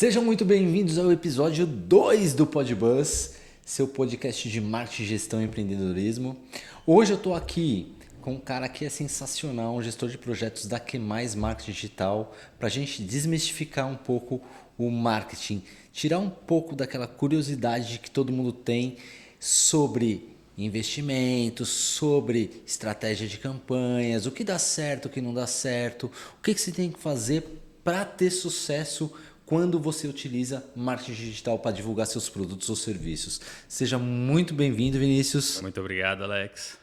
Sejam muito bem-vindos ao episódio 2 do Podbuzz, seu podcast de marketing, gestão e empreendedorismo. Hoje eu estou aqui com um cara que é sensacional, um gestor de projetos da QMais Marketing Digital, para a gente desmistificar um pouco o marketing, tirar um pouco daquela curiosidade que todo mundo tem sobre investimentos, sobre estratégia de campanhas, o que dá certo, o que não dá certo, o que você tem que fazer para ter sucesso quando você utiliza marketing digital para divulgar seus produtos ou serviços. Seja muito bem-vindo, Vinícius. Muito obrigado, Alex.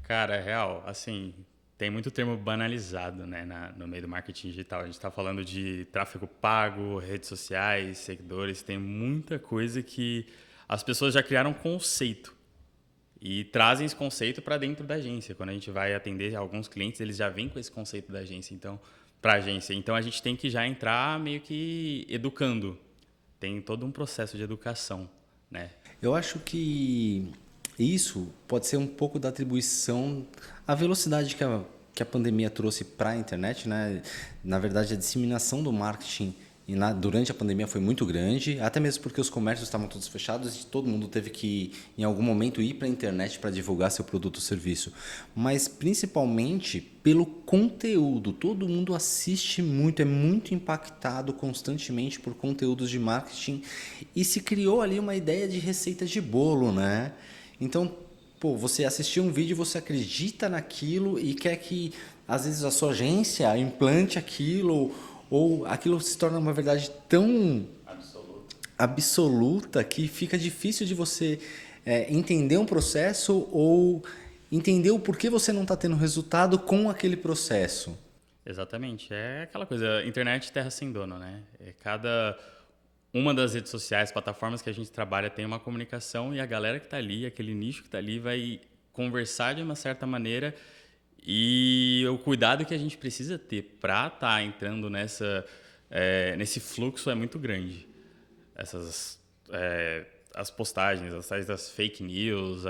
Cara, é real, assim, tem muito termo banalizado, né, no meio do marketing digital. A gente está falando de tráfego pago, redes sociais, seguidores, tem muita coisa que as pessoas já criaram conceito e trazem esse conceito para dentro da agência. Quando a gente vai atender alguns clientes, eles já vêm com esse conceito da agência, então, para a agência. Então, a gente tem que já entrar meio que educando. Tem todo um processo de educação, né? Eu acho que isso pode ser um pouco da atribuição à velocidade que a pandemia trouxe para a internet, né? Na verdade, a disseminação do marketing durante a pandemia foi muito grande, até mesmo porque os comércios estavam todos fechados e todo mundo teve que, em algum momento, ir para a internet para divulgar seu produto ou serviço. Mas, principalmente, pelo conteúdo. Todo mundo assiste muito, é muito impactado constantemente por conteúdos de marketing e se criou ali uma ideia de receita de bolo, né? Então, você assistiu um vídeo, você acredita naquilo e quer que, às vezes, a sua agência implante aquilo ou aquilo se torna uma verdade tão absoluta que fica difícil de você entender um processo ou entender o porquê você não está tendo resultado com aquele processo. Exatamente. É aquela coisa, internet terra sem dono, né? Cada uma das redes sociais, plataformas que a gente trabalha tem uma comunicação e a galera que está ali, aquele nicho que está ali vai conversar de uma certa maneira e o cuidado que a gente precisa ter para estar entrando nesse fluxo é muito grande. As postagens, as tais das fake news,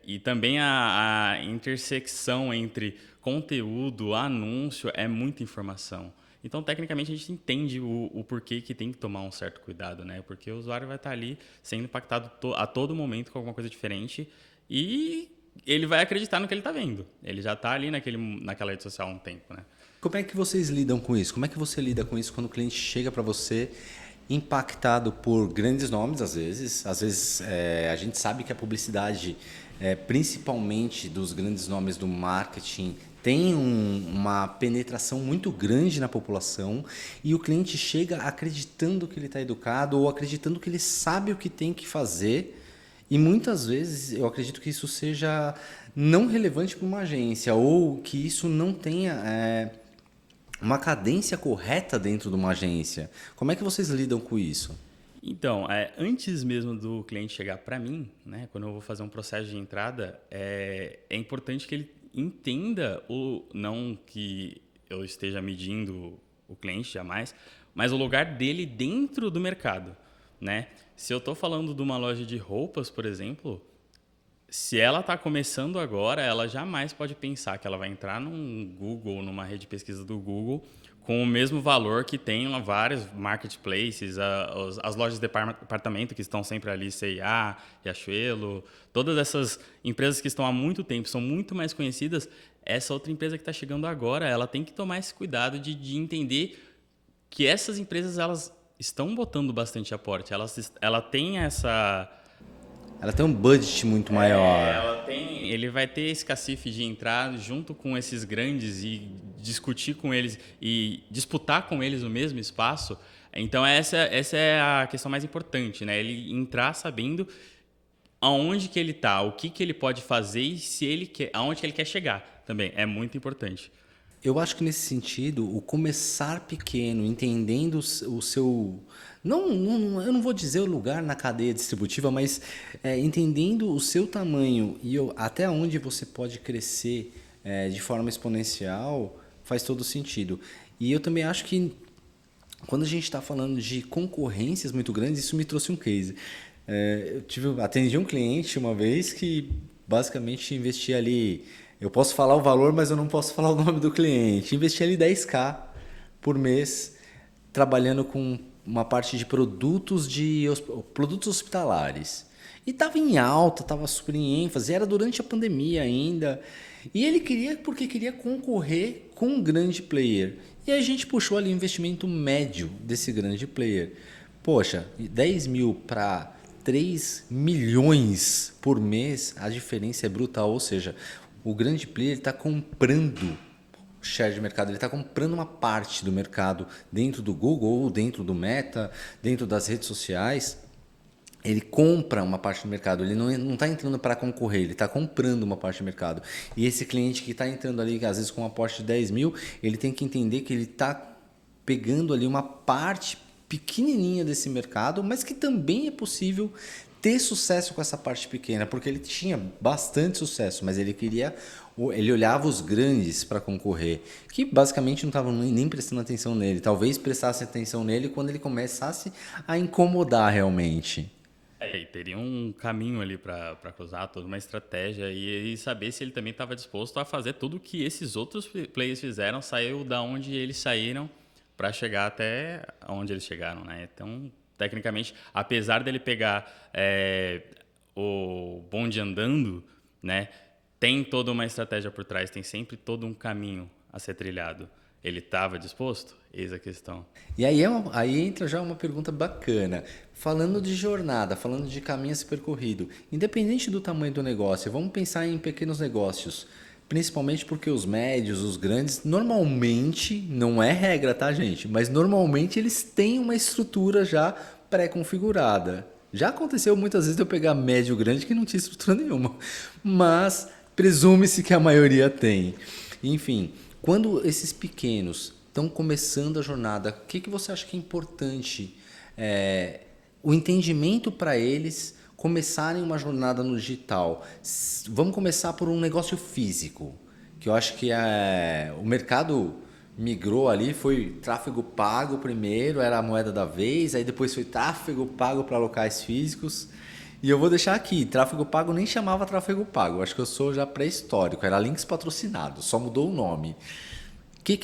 e também a intersecção entre conteúdo, anúncio, é muita informação. Então, tecnicamente, a gente entende o porquê que tem que tomar um certo cuidado, né? Porque o usuário vai estar ali sendo impactado a todo momento com alguma coisa diferente e ele vai acreditar no que ele está vendo. Ele já está ali naquela rede social há um tempo, né? Como é que vocês lidam com isso? Como é que você lida com isso quando o cliente chega para você impactado por grandes nomes, às vezes? Às vezes a gente sabe que a publicidade, principalmente dos grandes nomes do marketing, tem uma penetração muito grande na população e o cliente chega acreditando que ele está educado ou acreditando que ele sabe o que tem que fazer. E muitas vezes eu acredito que isso seja não relevante para uma agência ou que isso não tenha uma cadência correta dentro de uma agência. Como é que vocês lidam com isso? Então, antes mesmo do cliente chegar para mim, né, quando eu vou fazer um processo de entrada, é importante que ele entenda, não que eu esteja medindo o cliente jamais, mas o lugar dele dentro do mercado, né? Se eu estou falando de uma loja de roupas, por exemplo, se ela está começando agora, ela jamais pode pensar que ela vai entrar num Google, numa rede de pesquisa do Google, com o mesmo valor que tem lá vários marketplaces, as lojas de departamento que estão sempre ali, C&A, Riachuelo, todas essas empresas que estão há muito tempo, são muito mais conhecidas. Essa outra empresa que está chegando agora, ela tem que tomar esse cuidado de entender que essas empresas elas estão botando bastante aporte. Ela tem essa... Ela tem um budget muito maior. Ele vai ter esse cacife de entrar junto com esses grandes e discutir com eles e disputar com eles o mesmo espaço. Então, essa é a questão mais importante, né? Ele entrar sabendo aonde que ele está, o que ele pode fazer e se ele quer, aonde que ele quer chegar também. É muito importante. Eu acho que nesse sentido, o começar pequeno, entendendo o seu... eu não vou dizer o lugar na cadeia distributiva, mas entendendo o seu tamanho e até onde você pode crescer de forma exponencial, faz todo sentido. E eu também acho que quando a gente está falando de concorrências muito grandes, isso me trouxe um case. Atendi um cliente uma vez que basicamente investia ali... Eu posso falar o valor, mas eu não posso falar o nome do cliente. Investi ali 10k por mês trabalhando com uma parte de produtos hospitalares. E estava em alta, estava super em ênfase, era durante a pandemia ainda. E ele queria, porque queria concorrer com um grande player. E a gente puxou ali o investimento médio desse grande player. Poxa, 10 mil para 3 milhões por mês, a diferença é brutal. Ou seja, o grande player está comprando share de mercado, ele está comprando uma parte do mercado dentro do Google ou dentro do Meta, dentro das redes sociais. Ele compra uma parte do mercado, ele não está entrando para concorrer, ele está comprando uma parte do mercado. E esse cliente que está entrando ali, às vezes com um aporte de 10 mil, ele tem que entender que ele está pegando ali uma parte pequenininha desse mercado, mas que também é possível ter sucesso com essa parte pequena, porque ele tinha bastante sucesso, mas ele olhava os grandes para concorrer, que basicamente não estavam nem prestando atenção nele. Talvez prestasse atenção nele quando ele começasse a incomodar realmente. E teria um caminho ali para cruzar, toda uma estratégia e saber se ele também estava disposto a fazer tudo que esses outros players fizeram, saiu da onde eles saíram para chegar até onde eles chegaram, né? Então, tecnicamente, apesar dele pegar o bonde andando, né, tem toda uma estratégia por trás, tem sempre todo um caminho a ser trilhado. Ele estava disposto? Eis a questão. E aí entra já uma pergunta bacana. Falando de jornada, falando de caminho a ser percorrido, independente do tamanho do negócio, vamos pensar em pequenos negócios. Principalmente porque os médios, os grandes, normalmente, não é regra, tá, gente? Mas normalmente eles têm uma estrutura já pré-configurada. Já aconteceu muitas vezes de eu pegar médio grande que não tinha estrutura nenhuma. Mas presume-se que a maioria tem. Enfim, quando esses pequenos estão começando a jornada, o que você acha que é importante? O entendimento para eles começarem uma jornada no digital. Vamos começar por um negócio físico, que eu acho que o mercado migrou ali, foi tráfego pago primeiro, era a moeda da vez, aí depois foi tráfego pago para locais físicos. E eu vou deixar aqui, tráfego pago nem chamava tráfego pago, acho que eu sou já pré-histórico, era links patrocinados, só mudou o nome. Como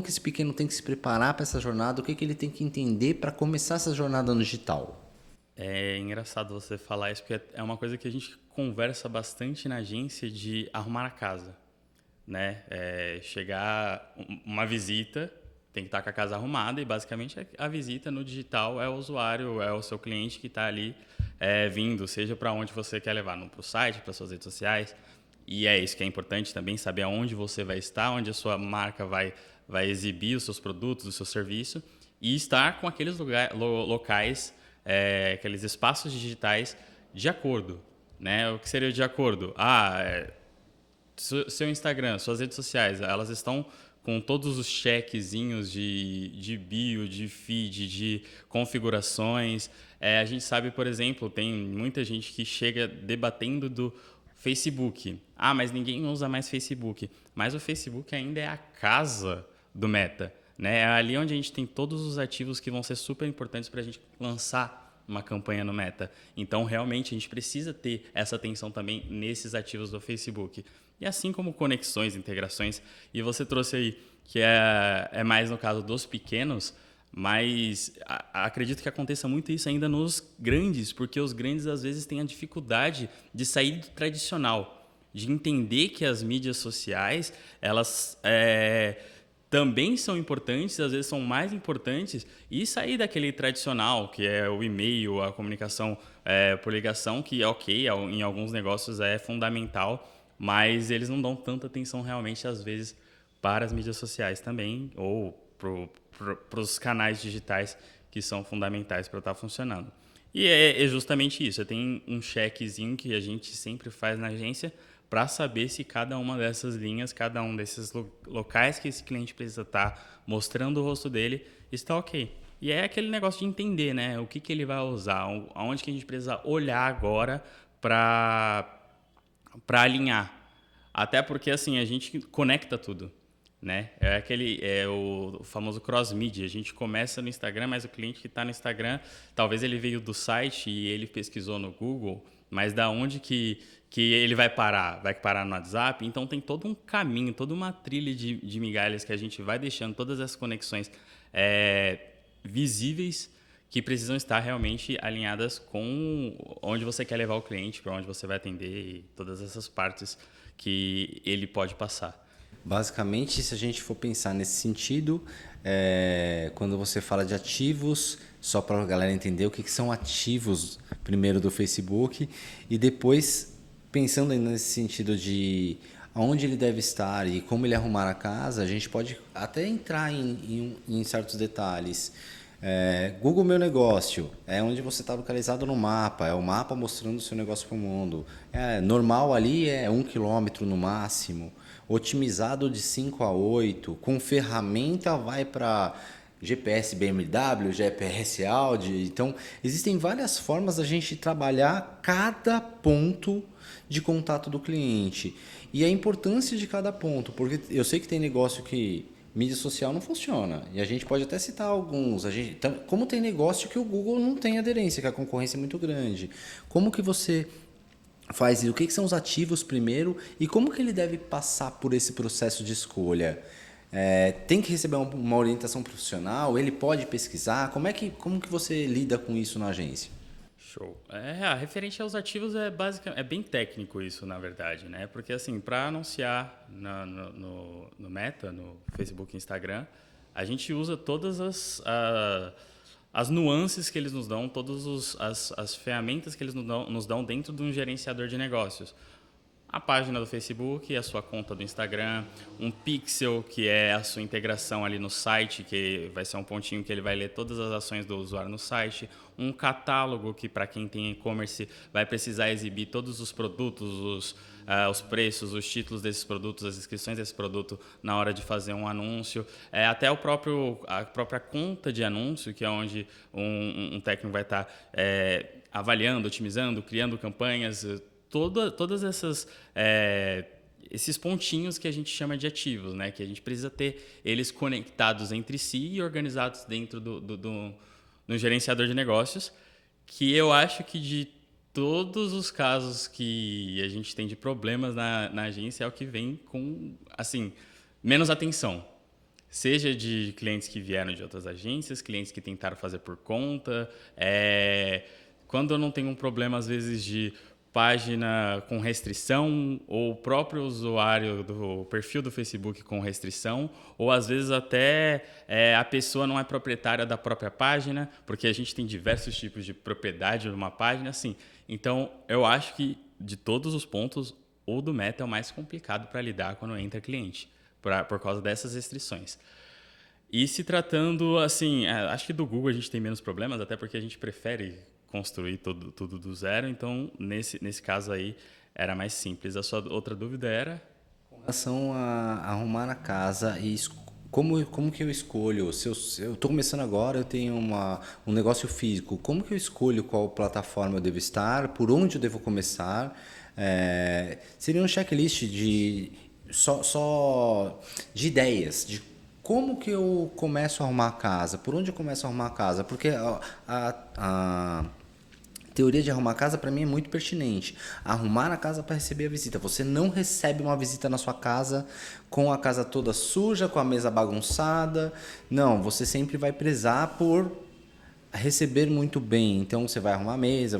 que esse pequeno tem que se preparar para essa jornada, o que ele tem que entender para começar essa jornada no digital? É engraçado você falar isso, porque é uma coisa que a gente conversa bastante na agência de arrumar a casa, né? Chegar uma visita, tem que estar com a casa arrumada e basicamente a visita no digital é o usuário, é o seu cliente que está ali vindo, seja para onde você quer levar, para o site, para suas redes sociais. E é isso que é importante também, saber aonde você vai estar, onde a sua marca vai exibir os seus produtos, o seu serviço e estar com aqueles locais, aqueles espaços digitais de acordo, né? O que seria de acordo? Seu Instagram, suas redes sociais, elas estão com todos os checkzinhos de bio, de feed, de configurações. A gente sabe, por exemplo, tem muita gente que chega debatendo do Facebook. Mas ninguém usa mais Facebook. Mas o Facebook ainda é a casa do Meta, né? É ali onde a gente tem todos os ativos que vão ser super importantes para a gente lançar uma campanha no Meta. Então, realmente, a gente precisa ter essa atenção também nesses ativos do Facebook. E assim como conexões, integrações, e você trouxe aí que é mais no caso dos pequenos, mas acredito que aconteça muito isso ainda nos grandes, porque os grandes às vezes têm a dificuldade de sair do tradicional, de entender que as mídias sociais, elas também são importantes, às vezes são mais importantes, e sair daquele tradicional, que é o e-mail, a comunicação por ligação, que em alguns negócios é fundamental, mas eles não dão tanta atenção realmente, às vezes, para as mídias sociais também, ou para os canais digitais que são fundamentais para estar funcionando. E é justamente isso, tem um checkzinho que a gente sempre faz na agência para saber se cada uma dessas linhas, cada um desses locais que esse cliente precisa estar mostrando o rosto dele, está ok. E é aquele negócio de entender, né? O que ele vai usar, aonde que a gente precisa olhar agora para alinhar. Até porque assim, a gente conecta tudo, né? É o famoso cross-media. A gente começa no Instagram, mas o cliente que está no Instagram, talvez ele veio do site e ele pesquisou no Google, mas da onde que ele vai parar? Vai parar no WhatsApp? Então tem todo um caminho, toda uma trilha de migalhas que a gente vai deixando, todas essas conexões visíveis, que precisam estar realmente alinhadas com onde você quer levar o cliente, para onde você vai atender e todas essas partes que ele pode passar. Basicamente, se a gente for pensar nesse sentido, quando você fala de ativos, só para a galera entender o que são ativos primeiro do Facebook e depois pensando ainda nesse sentido de aonde ele deve estar e como ele arrumar a casa, a gente pode até entrar em certos detalhes. Google Meu Negócio é onde você está localizado no mapa, é o mapa mostrando o seu negócio para o mundo. Normal ali é 1 quilômetro no máximo, otimizado de 5 a 8, com ferramenta vai para GPS BMW, GPS Audi. Então, existem várias formas da gente trabalhar cada ponto de contato do cliente e a importância de cada ponto, porque eu sei que tem negócio que mídia social não funciona. E a gente pode até citar alguns. Como tem negócio que o Google não tem aderência, que a concorrência é muito grande. Como que você faz isso? O que são os ativos primeiro? E como que ele deve passar por esse processo de escolha? Tem que receber uma orientação profissional? Ele pode pesquisar? Como que você lida com isso na agência? Show. Referente aos ativos é bem técnico isso, na verdade, né? Porque assim, para anunciar no Meta, no Facebook e Instagram, a gente usa todas as nuances que eles nos dão, todas as ferramentas que eles nos dão dentro de um gerenciador de negócios. A página do Facebook, a sua conta do Instagram, um pixel, que é a sua integração ali no site, que vai ser um pontinho que ele vai ler todas as ações do usuário no site, um catálogo que para quem tem e-commerce vai precisar exibir todos os produtos, os preços, os títulos desses produtos, as inscrições desse produto na hora de fazer um anúncio, até a própria conta de anúncio, que é onde um técnico vai estar avaliando, otimizando, criando campanhas, todas esses pontinhos que a gente chama de ativos, né? Que a gente precisa ter eles conectados entre si e organizados dentro do gerenciador de negócios, que eu acho que de todos os casos que a gente tem de problemas na agência é o que vem com, assim, menos atenção. Seja de clientes que vieram de outras agências, clientes que tentaram fazer por conta. Quando eu não tenho um problema, às vezes, de página com restrição, ou o próprio usuário do perfil do Facebook com restrição, ou às vezes até a pessoa não é proprietária da própria página, porque a gente tem diversos tipos de propriedade numa página, assim. Então, eu acho que de todos os pontos, o do Meta é o mais complicado para lidar quando entra cliente, por causa dessas restrições. E se tratando, assim, acho que do Google a gente tem menos problemas, até porque a gente prefere construir tudo do zero, então nesse caso aí era mais simples. A sua outra dúvida era? Com relação a arrumar a casa e como que eu escolho? Se eu estou começando agora, eu tenho um negócio físico, como que eu escolho qual plataforma eu devo estar, por onde eu devo começar? Seria um checklist só de ideias, de como que eu começo a arrumar a casa, por onde eu começo a arrumar a casa, porque a teoria de arrumar a casa para mim é muito pertinente. Arrumar a casa para receber a visita. Você não recebe uma visita na sua casa com a casa toda suja, com a mesa bagunçada. Não, você sempre vai prezar por receber muito bem. Então você vai arrumar a mesa,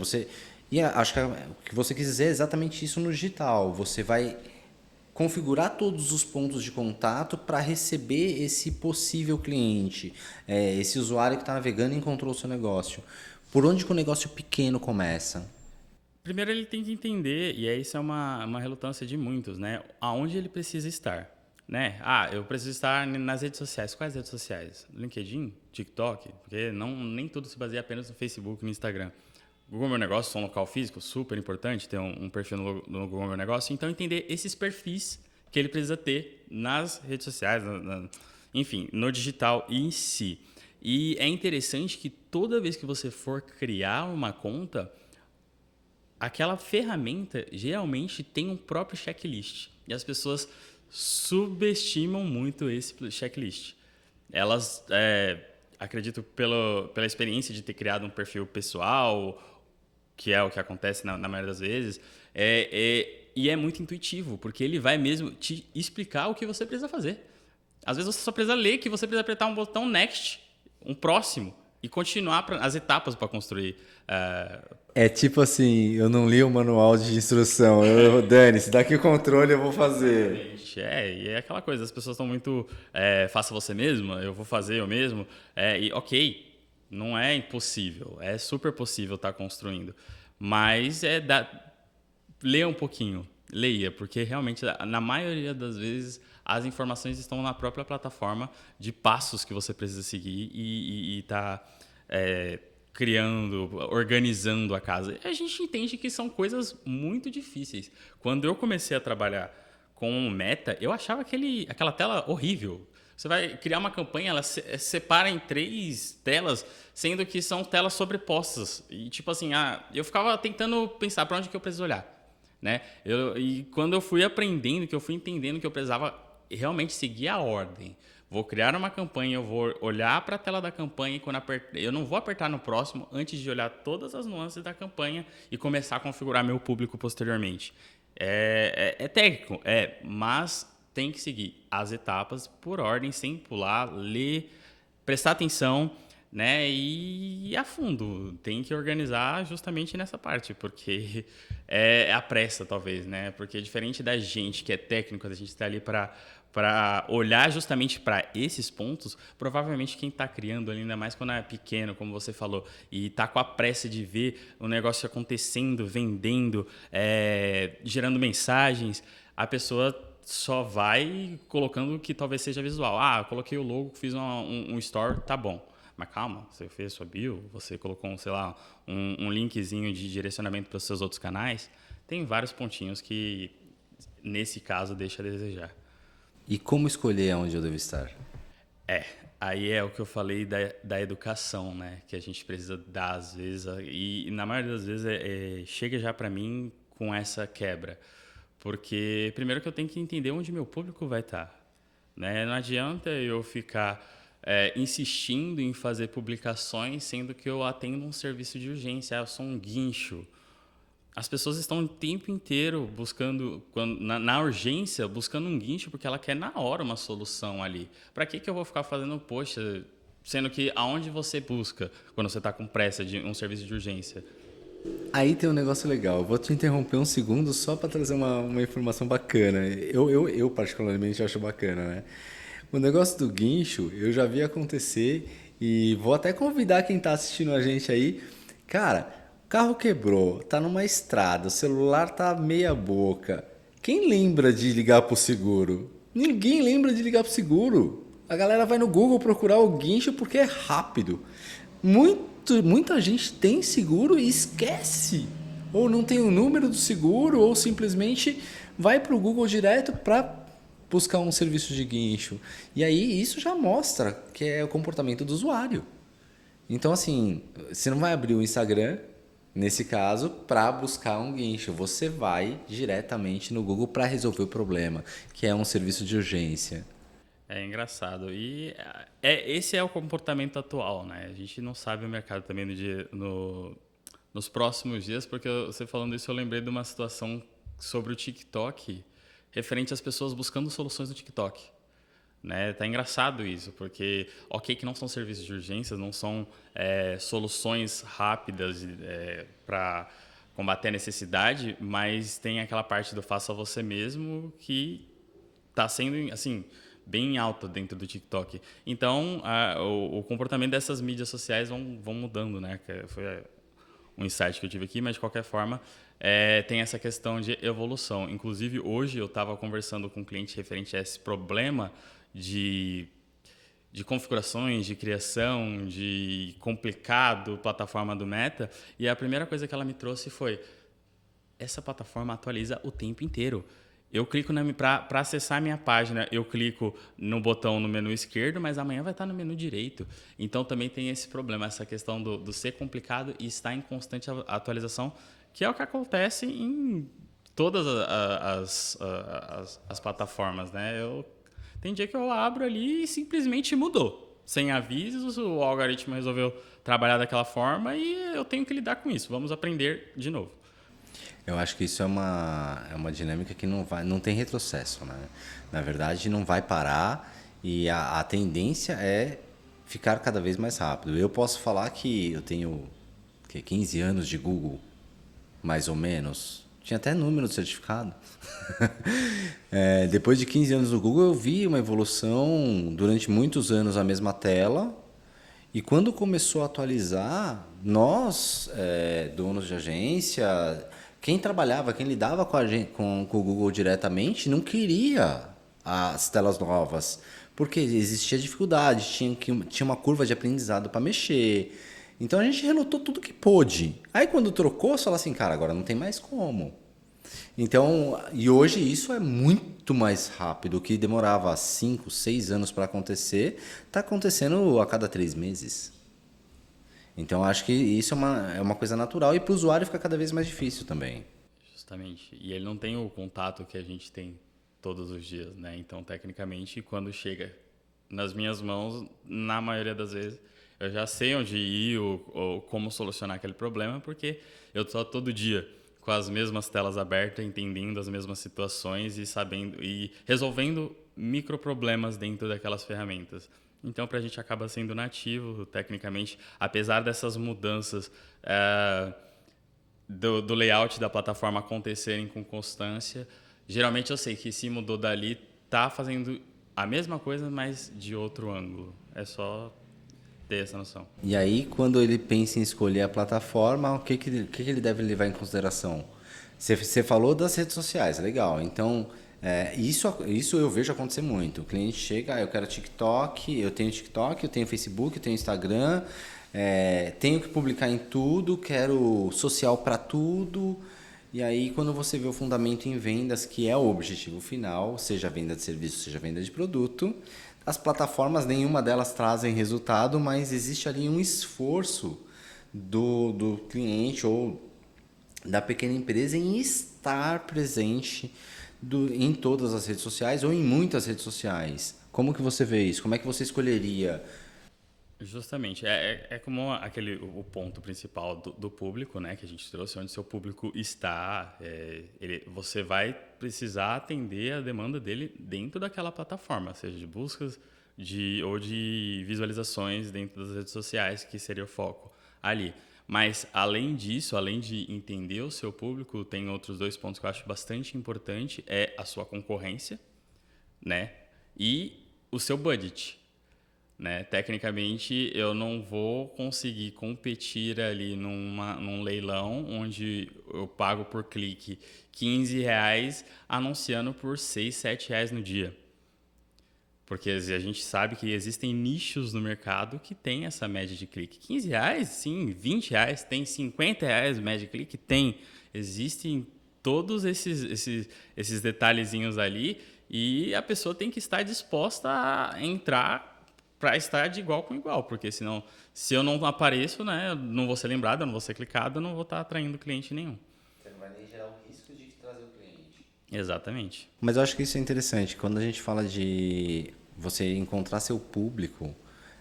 e acho que o que você quis dizer é exatamente isso no digital. Você vai configurar todos os pontos de contato para receber esse possível cliente, esse usuário que está navegando e encontrou o seu negócio. Por onde que o negócio pequeno começa? Primeiro ele tem que entender, e isso é uma relutância de muitos, né? Aonde ele precisa estar, né? Eu preciso estar nas redes sociais. Quais redes sociais? LinkedIn? TikTok? Porque nem tudo se baseia apenas no Facebook e no Instagram. Google Meu Negócio, um local físico, super importante ter um perfil no Google Meu Negócio. Então, entender esses perfis que ele precisa ter nas redes sociais, enfim, no digital em si. E é interessante que toda vez que você for criar uma conta, aquela ferramenta geralmente tem um próprio checklist. E as pessoas subestimam muito esse checklist. Elas, acredito pela experiência de ter criado um perfil pessoal, que é o que acontece na maioria das vezes, e é muito intuitivo, porque ele vai mesmo te explicar o que você precisa fazer. Às vezes você só precisa ler que você precisa apertar um botão next, um próximo, e continuar as etapas para construir. É tipo assim, eu não li o manual de instrução. Dani, se dá aqui o controle, eu vou fazer. E é aquela coisa, as pessoas estão muito, faça você mesmo, eu vou fazer eu mesmo, e ok, não é impossível, é super possível estar construindo, mas leia um pouquinho, leia, porque realmente, na maioria das vezes, as informações estão na própria plataforma de passos que você precisa seguir e tá criando, organizando a casa. E a gente entende que são coisas muito difíceis. Quando eu comecei a trabalhar com o Meta, eu achava aquela tela horrível. Você vai criar uma campanha, ela separa em 3 telas, sendo que são telas sobrepostas. E tipo assim, eu ficava tentando pensar para onde que eu preciso olhar, né? E quando eu fui aprendendo, que eu fui entendendo que eu precisava realmente seguir a ordem. Vou criar uma campanha, eu vou olhar para a tela da campanha e eu não vou apertar no próximo antes de olhar todas as nuances da campanha e começar a configurar meu público posteriormente. É técnico, mas tem que seguir as etapas por ordem, sem pular, ler, prestar atenção, né? E ir a fundo. Tem que organizar justamente nessa parte, porque é a pressa, talvez, né? Porque diferente da gente que é técnico, a gente está ali para olhar justamente para esses pontos, provavelmente quem está criando ali, ainda mais quando é pequeno, como você falou, e está com a pressa de ver o negócio acontecendo, vendendo, gerando mensagens, a pessoa só vai colocando o que talvez seja visual. Eu coloquei o logo, fiz um store, tá bom. Mas calma, você fez sua bio, você colocou, sei lá, um linkzinho de direcionamento para os seus outros canais. Tem vários pontinhos que, nesse caso, deixa a desejar. E como escolher onde eu devo estar? Aí é o que eu falei da educação, né? Que a gente precisa dar às vezes, e na maioria das vezes chega já para mim com essa quebra. Porque primeiro que eu tenho que entender onde meu público vai estar, né? Não adianta eu ficar insistindo em fazer publicações, sendo que eu atendo um serviço de urgência, eu sou um guincho. As pessoas estão o tempo inteiro buscando, na urgência, buscando um guincho, porque ela quer na hora uma solução ali. Para que eu vou ficar fazendo, poxa, sendo que aonde você busca quando você está com pressa de um serviço de urgência? Aí tem um negócio legal. Eu vou te interromper um segundo só para trazer uma informação bacana. Eu particularmente acho bacana, né? O negócio do guincho eu já vi acontecer e vou até convidar quem está assistindo a gente aí. Cara, o carro quebrou, tá numa estrada, o celular tá meia boca. Quem lembra de ligar pro seguro? Ninguém lembra de ligar pro seguro. A galera vai no Google procurar o guincho porque é rápido. Muita gente tem seguro e esquece. Ou não tem o número do seguro, ou simplesmente vai para o Google direto para buscar um serviço de guincho. E aí isso já mostra que é o comportamento do usuário. Então, assim, você não vai abrir o Instagram, nesse caso, para buscar um guincho. Você vai diretamente no Google para resolver o problema, que é um serviço de urgência. É engraçado. E esse é o comportamento atual, né? A gente não sabe o mercado também nos próximos dias, porque você falando isso, eu lembrei de uma situação sobre o TikTok, referente às pessoas buscando soluções no TikTok. Né? Tá engraçado isso, porque ok que não são serviços de urgências, não são soluções rápidas para combater a necessidade, mas tem aquela parte do faça você mesmo que está sendo assim bem alta dentro do TikTok. Então o comportamento dessas mídias sociais vão mudando, né? Foi um insight que eu tive aqui, mas de qualquer forma tem essa questão de evolução. Inclusive hoje eu estava conversando com um cliente referente a esse problema de configurações, de criação, de complicado, plataforma do Meta, e a primeira coisa que ela me trouxe foi: essa plataforma atualiza o tempo inteiro. Eu clico para acessar a minha página, eu clico no botão no menu esquerdo, mas amanhã vai estar no menu direito. Então também tem esse problema, essa questão do ser complicado e estar em constante atualização, que é o que acontece em todas as plataformas, né? Tem dia que eu abro ali e simplesmente mudou. Sem avisos, o algoritmo resolveu trabalhar daquela forma e eu tenho que lidar com isso. Vamos aprender de novo. Eu acho que isso é uma dinâmica que não tem retrocesso, né? Na verdade, não vai parar E a tendência é ficar cada vez mais rápido. Eu posso falar que eu tenho 15 anos de Google, mais ou menos. Tinha até número de certificado. Depois de 15 anos no Google, eu vi uma evolução durante muitos anos a mesma tela. E quando começou a atualizar, nós, donos de agência, quem trabalhava, quem lidava com o Google diretamente, não queria as telas novas, porque existia dificuldade, tinha uma curva de aprendizado para mexer. Então a gente relotou tudo que pôde. Aí quando trocou, você fala assim, cara, agora não tem mais como. Então, e hoje isso é muito mais rápido. O que demorava 5, 6 anos para acontecer, está acontecendo a cada 3 meses. Então, acho que isso é uma coisa natural e para o usuário fica cada vez mais difícil também. Justamente. E ele não tem o contato que a gente tem todos os dias, né? Então, tecnicamente, quando chega nas minhas mãos, na maioria das vezes, eu já sei onde ir ou como solucionar aquele problema, porque eu estou todo dia com as mesmas telas abertas, entendendo as mesmas situações e sabendo e resolvendo microproblemas dentro daquelas ferramentas. Então, para a gente acaba sendo nativo, tecnicamente, apesar dessas mudanças do layout da plataforma acontecerem com constância, geralmente eu sei que se mudou dali, tá fazendo a mesma coisa, mas de outro ângulo. É só ter essa noção. E aí, quando ele pensa em escolher a plataforma, o que ele deve levar em consideração? Você falou das redes sociais, legal. Então, isso eu vejo acontecer muito. O cliente chega, eu quero TikTok, eu tenho Facebook, eu tenho Instagram, tenho que publicar em tudo, quero social para tudo. E aí, quando você vê o fundamento em vendas, que é o objetivo final, seja venda de serviço, seja venda de produto, as plataformas, nenhuma delas trazem resultado, mas existe ali um esforço do cliente ou da pequena empresa em estar presente em todas as redes sociais ou em muitas redes sociais. Como que você vê isso? Como é que você escolheria? Justamente, é como o ponto principal do público, né, que a gente trouxe, onde seu público está, você vai precisar atender a demanda dele dentro daquela plataforma, seja de buscas ou de visualizações dentro das redes sociais, que seria o foco ali. Mas, além disso, além de entender o seu público, tem outros dois pontos que eu acho bastante importante, é a sua concorrência, né, e o seu budget. Né? Tecnicamente, eu não vou conseguir competir ali num leilão onde eu pago por clique R$ 15 anunciando por R$ 6, R$ 7 no dia. Porque a gente sabe que existem nichos no mercado que tem essa média de clique. R$ 15, sim. R$ 20, tem R$ 50 média de clique? Tem. Existem todos esses detalhezinhos ali e a pessoa tem que estar disposta a entrar para estar de igual com igual, porque senão, se eu não apareço, né, eu não vou ser lembrado, eu não vou ser clicado, eu não vou estar atraindo cliente nenhum. Você não vai nem gerar o risco de trazer o cliente. Exatamente. Mas eu acho que isso é interessante. Quando a gente fala de você encontrar seu público,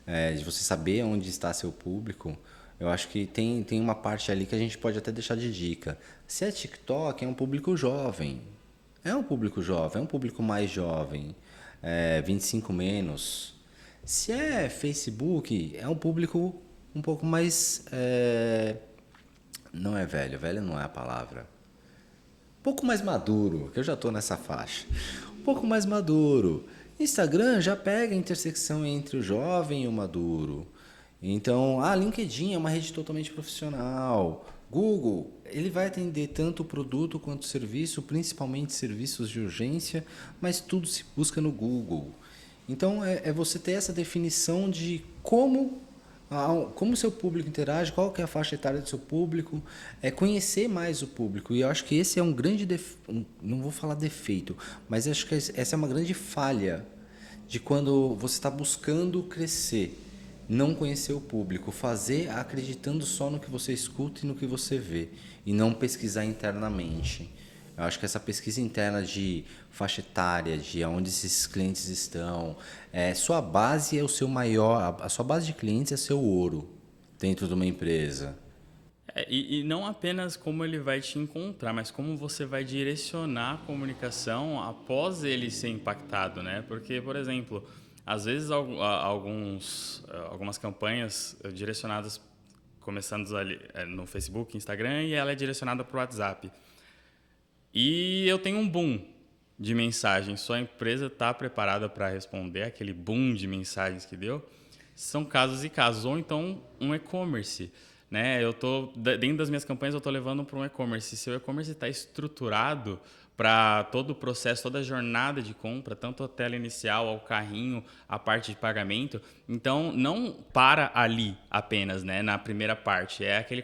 de você saber onde está seu público, eu acho que tem uma parte ali que a gente pode até deixar de dica. Se é TikTok, é um público jovem. É um público jovem, é um público mais jovem, 25 menos. Se é Facebook, é um público um pouco mais. Não é velho, velho não é a palavra. Um pouco mais maduro, que eu já estou nessa faixa. Um pouco mais maduro. Instagram já pega a intersecção entre o jovem e o maduro. Então, LinkedIn é uma rede totalmente profissional. Google, ele vai atender tanto o produto quanto o serviço, principalmente serviços de urgência, mas tudo se busca no Google. Então, é você ter essa definição de como o seu público interage, qual que é a faixa etária do seu público, conhecer mais o público. E eu acho que esse é um grande, não vou falar defeito, mas acho que essa é uma grande falha de quando você está buscando crescer, não conhecer o público, fazer acreditando só no que você escuta e no que você vê, e não pesquisar internamente. Eu acho que essa pesquisa interna de faixa etária, de onde esses clientes estão, sua base é o seu maior, a sua base de clientes é seu ouro dentro de uma empresa. E não apenas como ele vai te encontrar, mas como você vai direcionar a comunicação após ele ser impactado, né? Porque, por exemplo, Às vezes, algumas campanhas direcionadas, começando ali no Facebook, Instagram, e ela é direcionada para o WhatsApp. E eu tenho um boom de mensagens. Sua empresa está preparada para responder aquele boom de mensagens que deu? São casos e casos. Ou então um e-commerce. Né? Dentro das minhas campanhas, eu estou levando para um e-commerce. Se o e-commerce está estruturado para todo o processo, toda a jornada de compra, tanto a tela inicial, ao carrinho, a parte de pagamento, então não para ali apenas, né, na primeira parte. É aquele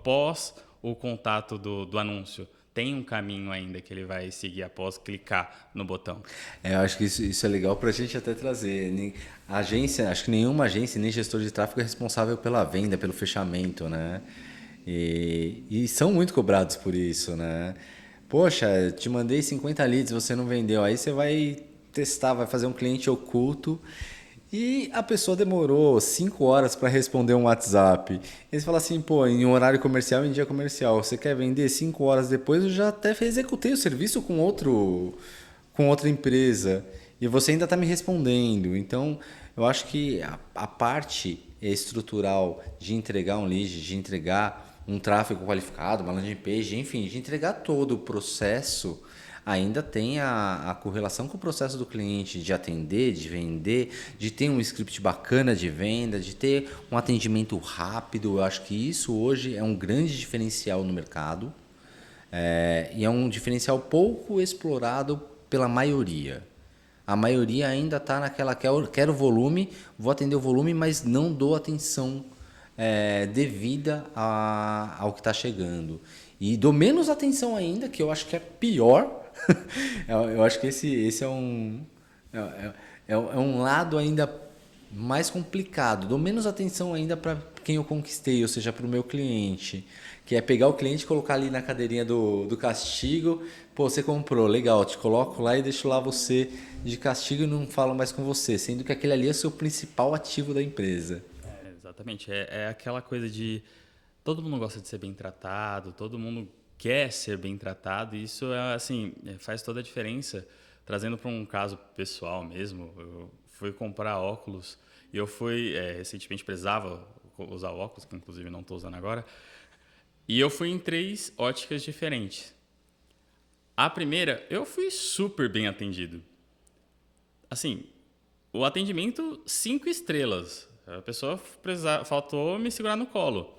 pós o contato do anúncio. Tem um caminho ainda que ele vai seguir após clicar no botão. Eu acho que isso é legal para a gente até trazer. A agência, acho que nenhuma agência, nem gestor de tráfego é responsável pela venda, pelo fechamento, né? E são muito cobrados por isso, né? Poxa, te mandei 50 leads, você não vendeu. Aí você vai testar, vai fazer um cliente oculto e a pessoa demorou 5 horas para responder um WhatsApp. Eles falam assim, pô, em horário comercial, em dia comercial, você quer vender 5 horas depois, eu já até executei o serviço com outra empresa e você ainda está me respondendo. Então, eu acho que a parte estrutural de entregar um lead, de entregar um tráfego qualificado, uma landing page, enfim, de entregar todo o processo, ainda tem a correlação com o processo do cliente de atender, de vender, de ter um script bacana de venda, de ter um atendimento rápido. Eu acho que isso hoje é um grande diferencial no mercado e é um diferencial pouco explorado pela maioria. A maioria ainda está naquela, quero volume, vou atender o volume, mas não dou atenção devida ao que está chegando. E dou menos atenção ainda, que eu acho que é pior. Eu acho que esse é um lado ainda mais complicado. Dou menos atenção ainda para quem eu conquistei, ou seja, para o meu cliente. Que é pegar o cliente e colocar ali na cadeirinha do castigo. Pô, você comprou, legal, te coloco lá e deixo lá você de castigo e não falo mais com você. Sendo que aquele ali é o seu principal ativo da empresa. Exatamente. É aquela coisa de todo mundo gosta de ser bem tratado, todo mundo quer ser bem tratado, e isso assim, faz toda a diferença. Trazendo para um caso pessoal mesmo, eu fui comprar óculos e eu recentemente precisava usar óculos, que inclusive não estou usando agora, e eu fui em 3 óticas diferentes. A primeira, eu fui super bem atendido. Assim, o atendimento 5 estrelas. A pessoa faltou me segurar no colo.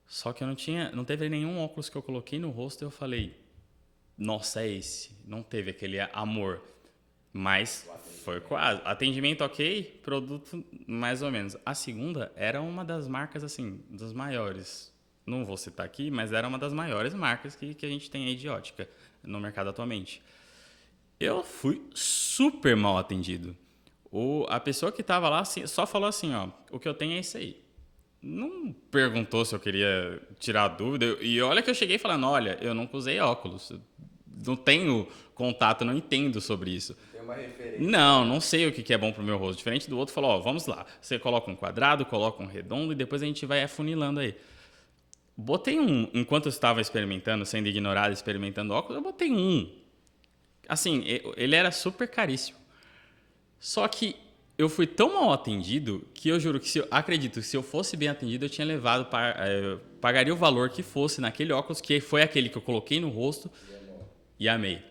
Só que não teve nenhum óculos que eu coloquei no rosto e eu falei, nossa, é esse. Não teve aquele amor. Mas foi quase. Atendimento ok, produto mais ou menos. A segunda era uma das marcas, assim, das maiores. Não vou citar aqui, mas era uma das maiores marcas que a gente tem aí de ótica no mercado atualmente. Eu fui super mal atendido. A pessoa que estava lá só falou assim, ó, o que eu tenho é isso aí. Não perguntou se eu queria tirar a dúvida. E olha que eu cheguei falando, olha, eu nunca usei óculos. Não tenho contato, não entendo sobre isso. Tem uma referência. Não sei o que é bom pro meu rosto. Diferente do outro, falou, ó, vamos lá. Você coloca um quadrado, coloca um redondo e depois a gente vai afunilando aí. Botei enquanto eu estava experimentando, sendo ignorado, experimentando óculos, eu botei um. Assim, ele era super caríssimo. Só que eu fui tão mal atendido que eu juro que acredito que se eu fosse bem atendido, eu tinha levado, pagaria o valor que fosse naquele óculos, que foi aquele que eu coloquei no rosto e amei.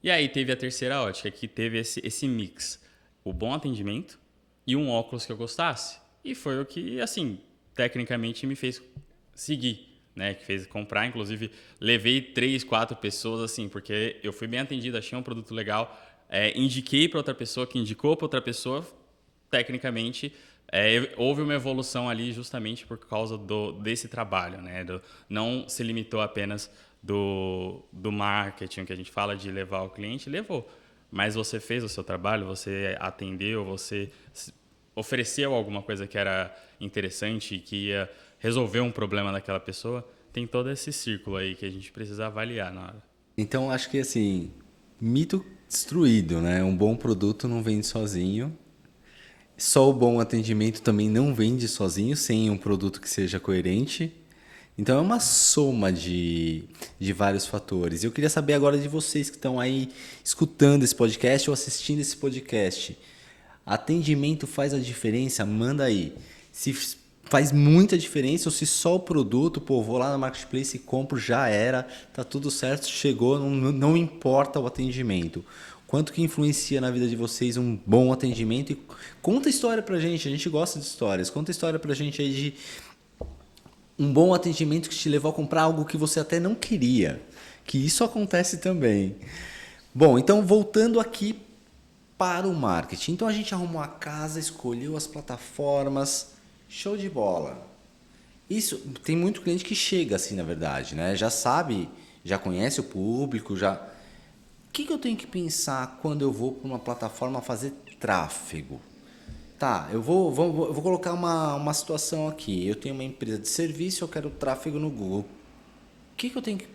E aí teve a terceira ótica, que teve esse mix. O bom atendimento e um óculos que eu gostasse. E foi o que, assim, tecnicamente me fez seguir, né? Que fez comprar. Inclusive, levei 3, 4 pessoas, assim, porque eu fui bem atendido, achei um produto legal. Indiquei para outra pessoa, que indicou para outra pessoa, tecnicamente, houve uma evolução ali justamente por causa desse trabalho, né? Não se limitou apenas do marketing, que a gente fala de levar o cliente, levou. Mas você fez o seu trabalho, você atendeu, você ofereceu alguma coisa que era interessante, que ia resolver um problema daquela pessoa. Tem todo esse círculo aí que a gente precisa avaliar na hora. Então, acho que assim, mito destruído, né? Um bom produto não vende sozinho. Só o bom atendimento também não vende sozinho, sem um produto que seja coerente. Então é uma soma de vários fatores. Eu queria saber agora de vocês que estão aí escutando esse podcast ou assistindo esse podcast. Atendimento faz a diferença? Manda aí. Se faz muita diferença ou se só o produto, pô, vou lá no Marketplace e compro, já era, tá tudo certo, chegou, não importa o atendimento. Quanto que influencia na vida de vocês um bom atendimento? E conta história pra gente, a gente gosta de histórias. Conta história pra gente aí de um bom atendimento que te levou a comprar algo que você até não queria. Que isso acontece também. Bom, então voltando aqui para o marketing. Então a gente arrumou a casa, escolheu as plataformas, show de bola. Isso tem muito cliente que chega assim, na verdade, né? Já sabe, já conhece o público, já. O que eu tenho que pensar quando eu vou para uma plataforma fazer tráfego? Tá, eu vou colocar uma situação aqui. Eu tenho uma empresa de serviço, eu quero tráfego no Google. O que eu tenho que.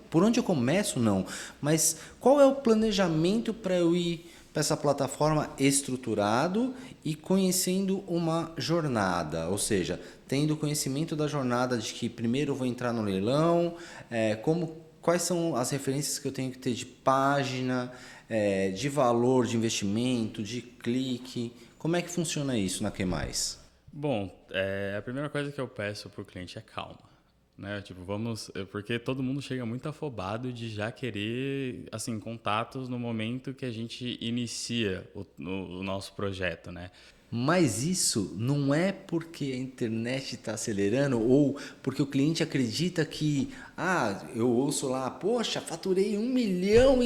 Por onde eu começo, não. Mas qual é o planejamento para eu ir para essa plataforma estruturado e conhecendo uma jornada? Ou seja, tendo conhecimento da jornada de que primeiro eu vou entrar no leilão, quais são as referências que eu tenho que ter de página, de valor de investimento, de clique. Como é que funciona isso na QMais? Bom, a primeira coisa que eu peço para o cliente é calma, né? Tipo, porque todo mundo chega muito afobado de já querer, assim, contatos no momento que a gente inicia o nosso projeto, né? Mas isso não é porque a internet está acelerando ou porque o cliente acredita que, eu ouço lá, poxa, faturei 1 milhão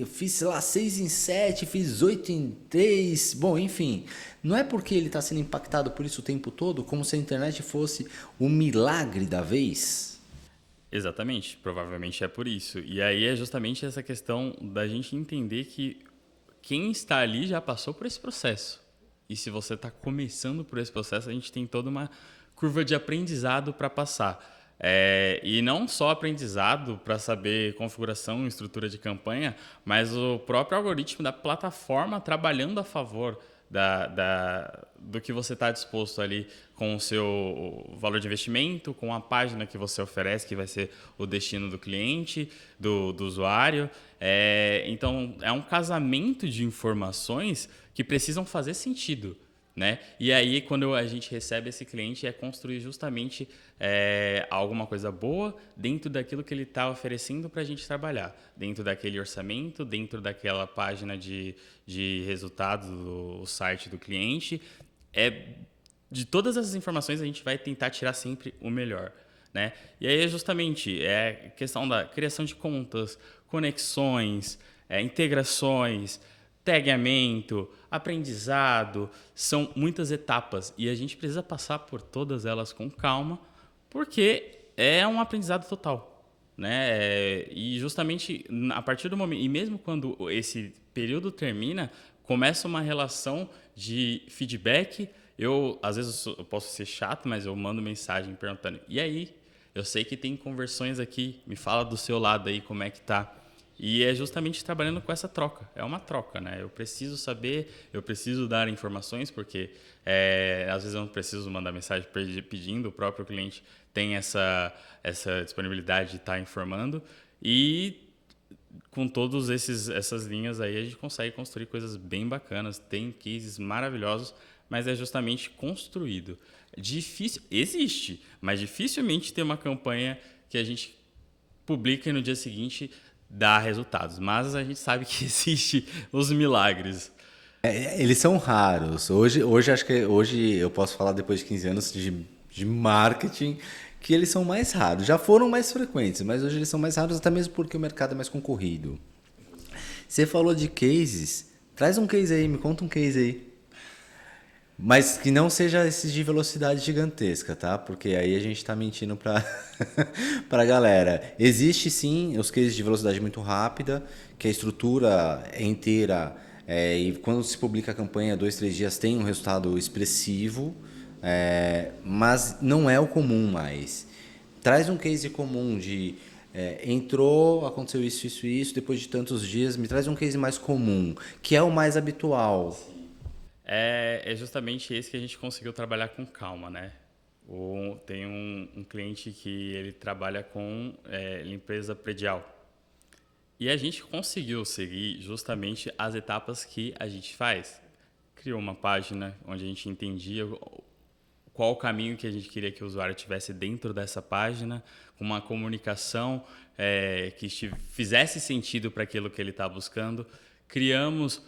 fiz, sei lá, 6 em 7, fiz 8 em 3, bom, enfim. Não é porque ele está sendo impactado por isso o tempo todo, como se a internet fosse o milagre da vez. Exatamente, provavelmente é por isso. E aí é justamente essa questão da gente entender que quem está ali já passou por esse processo. E se você está começando por esse processo, a gente tem toda uma curva de aprendizado para passar. E não só aprendizado para saber configuração e estrutura de campanha, mas o próprio algoritmo da plataforma trabalhando a favor do que você está disposto ali com o seu valor de investimento, com a página que você oferece, que vai ser o destino do cliente, do usuário. Então, é um casamento de informações que precisam fazer sentido. Né? E aí, quando a gente recebe esse cliente, é construir justamente alguma coisa boa dentro daquilo que ele está oferecendo para a gente trabalhar. Dentro daquele orçamento, dentro daquela página de resultados do site do cliente. De todas essas informações, a gente vai tentar tirar sempre o melhor. Né? E aí, justamente, é questão da criação de contas, conexões, integrações, tagueamento, aprendizado, são muitas etapas e a gente precisa passar por todas elas com calma, porque é um aprendizado total, né? E justamente a partir do momento, e mesmo quando esse período termina, começa uma relação de feedback. Às vezes eu posso ser chato, mas eu mando mensagem perguntando: "E aí? Eu sei que tem conversões aqui, me fala do seu lado aí como é que tá?" E é justamente trabalhando com essa troca. É uma troca, né? Eu preciso saber, eu preciso dar informações, porque às vezes eu não preciso mandar mensagem pedindo, o próprio cliente tem essa disponibilidade de estar informando. E com todas essas linhas aí, a gente consegue construir coisas bem bacanas, tem cases maravilhosos, mas é justamente construído. Difícil, existe, mas dificilmente tem uma campanha que a gente publica e no dia seguinte dá resultados. Mas a gente sabe que existe os milagres. Eles são raros. Hoje acho que hoje eu posso falar depois de 15 anos de marketing que eles são mais raros. Já foram mais frequentes, mas hoje eles são mais raros até mesmo porque o mercado é mais concorrido. Você falou de cases. Traz um case aí, me conta um case aí. Mas que não seja esses de velocidade gigantesca, tá? Porque aí a gente tá mentindo pra galera. Existe sim os cases de velocidade muito rápida, que a estrutura é inteira e quando se publica a campanha, 2, 3 dias tem um resultado expressivo, mas não é o comum mais. Traz um case comum de entrou, aconteceu isso, depois de tantos dias, me traz um case mais comum, que é o mais habitual. É justamente esse que a gente conseguiu trabalhar com calma, né? Tem um cliente que ele trabalha com limpeza predial. E a gente conseguiu seguir justamente as etapas que a gente faz. criou uma página onde a gente entendia qual o caminho que a gente queria que o usuário tivesse dentro dessa página, com uma comunicação que fizesse sentido para aquilo que ele está buscando. Criamos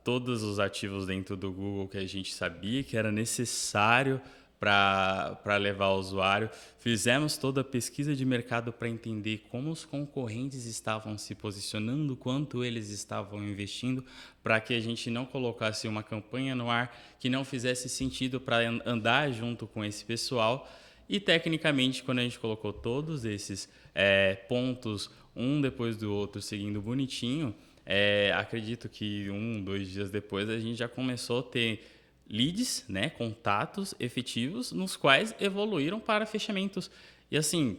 todos os ativos dentro do Google que a gente sabia que era necessário para levar o usuário. Fizemos toda a pesquisa de mercado para entender como os concorrentes estavam se posicionando, quanto eles estavam investindo, para que a gente não colocasse uma campanha no ar que não fizesse sentido para andar junto com esse pessoal. E, tecnicamente, quando a gente colocou todos esses pontos, um depois do outro, seguindo bonitinho, acredito que 2 dias depois a gente já começou a ter leads, né, contatos efetivos, nos quais evoluíram para fechamentos. E assim,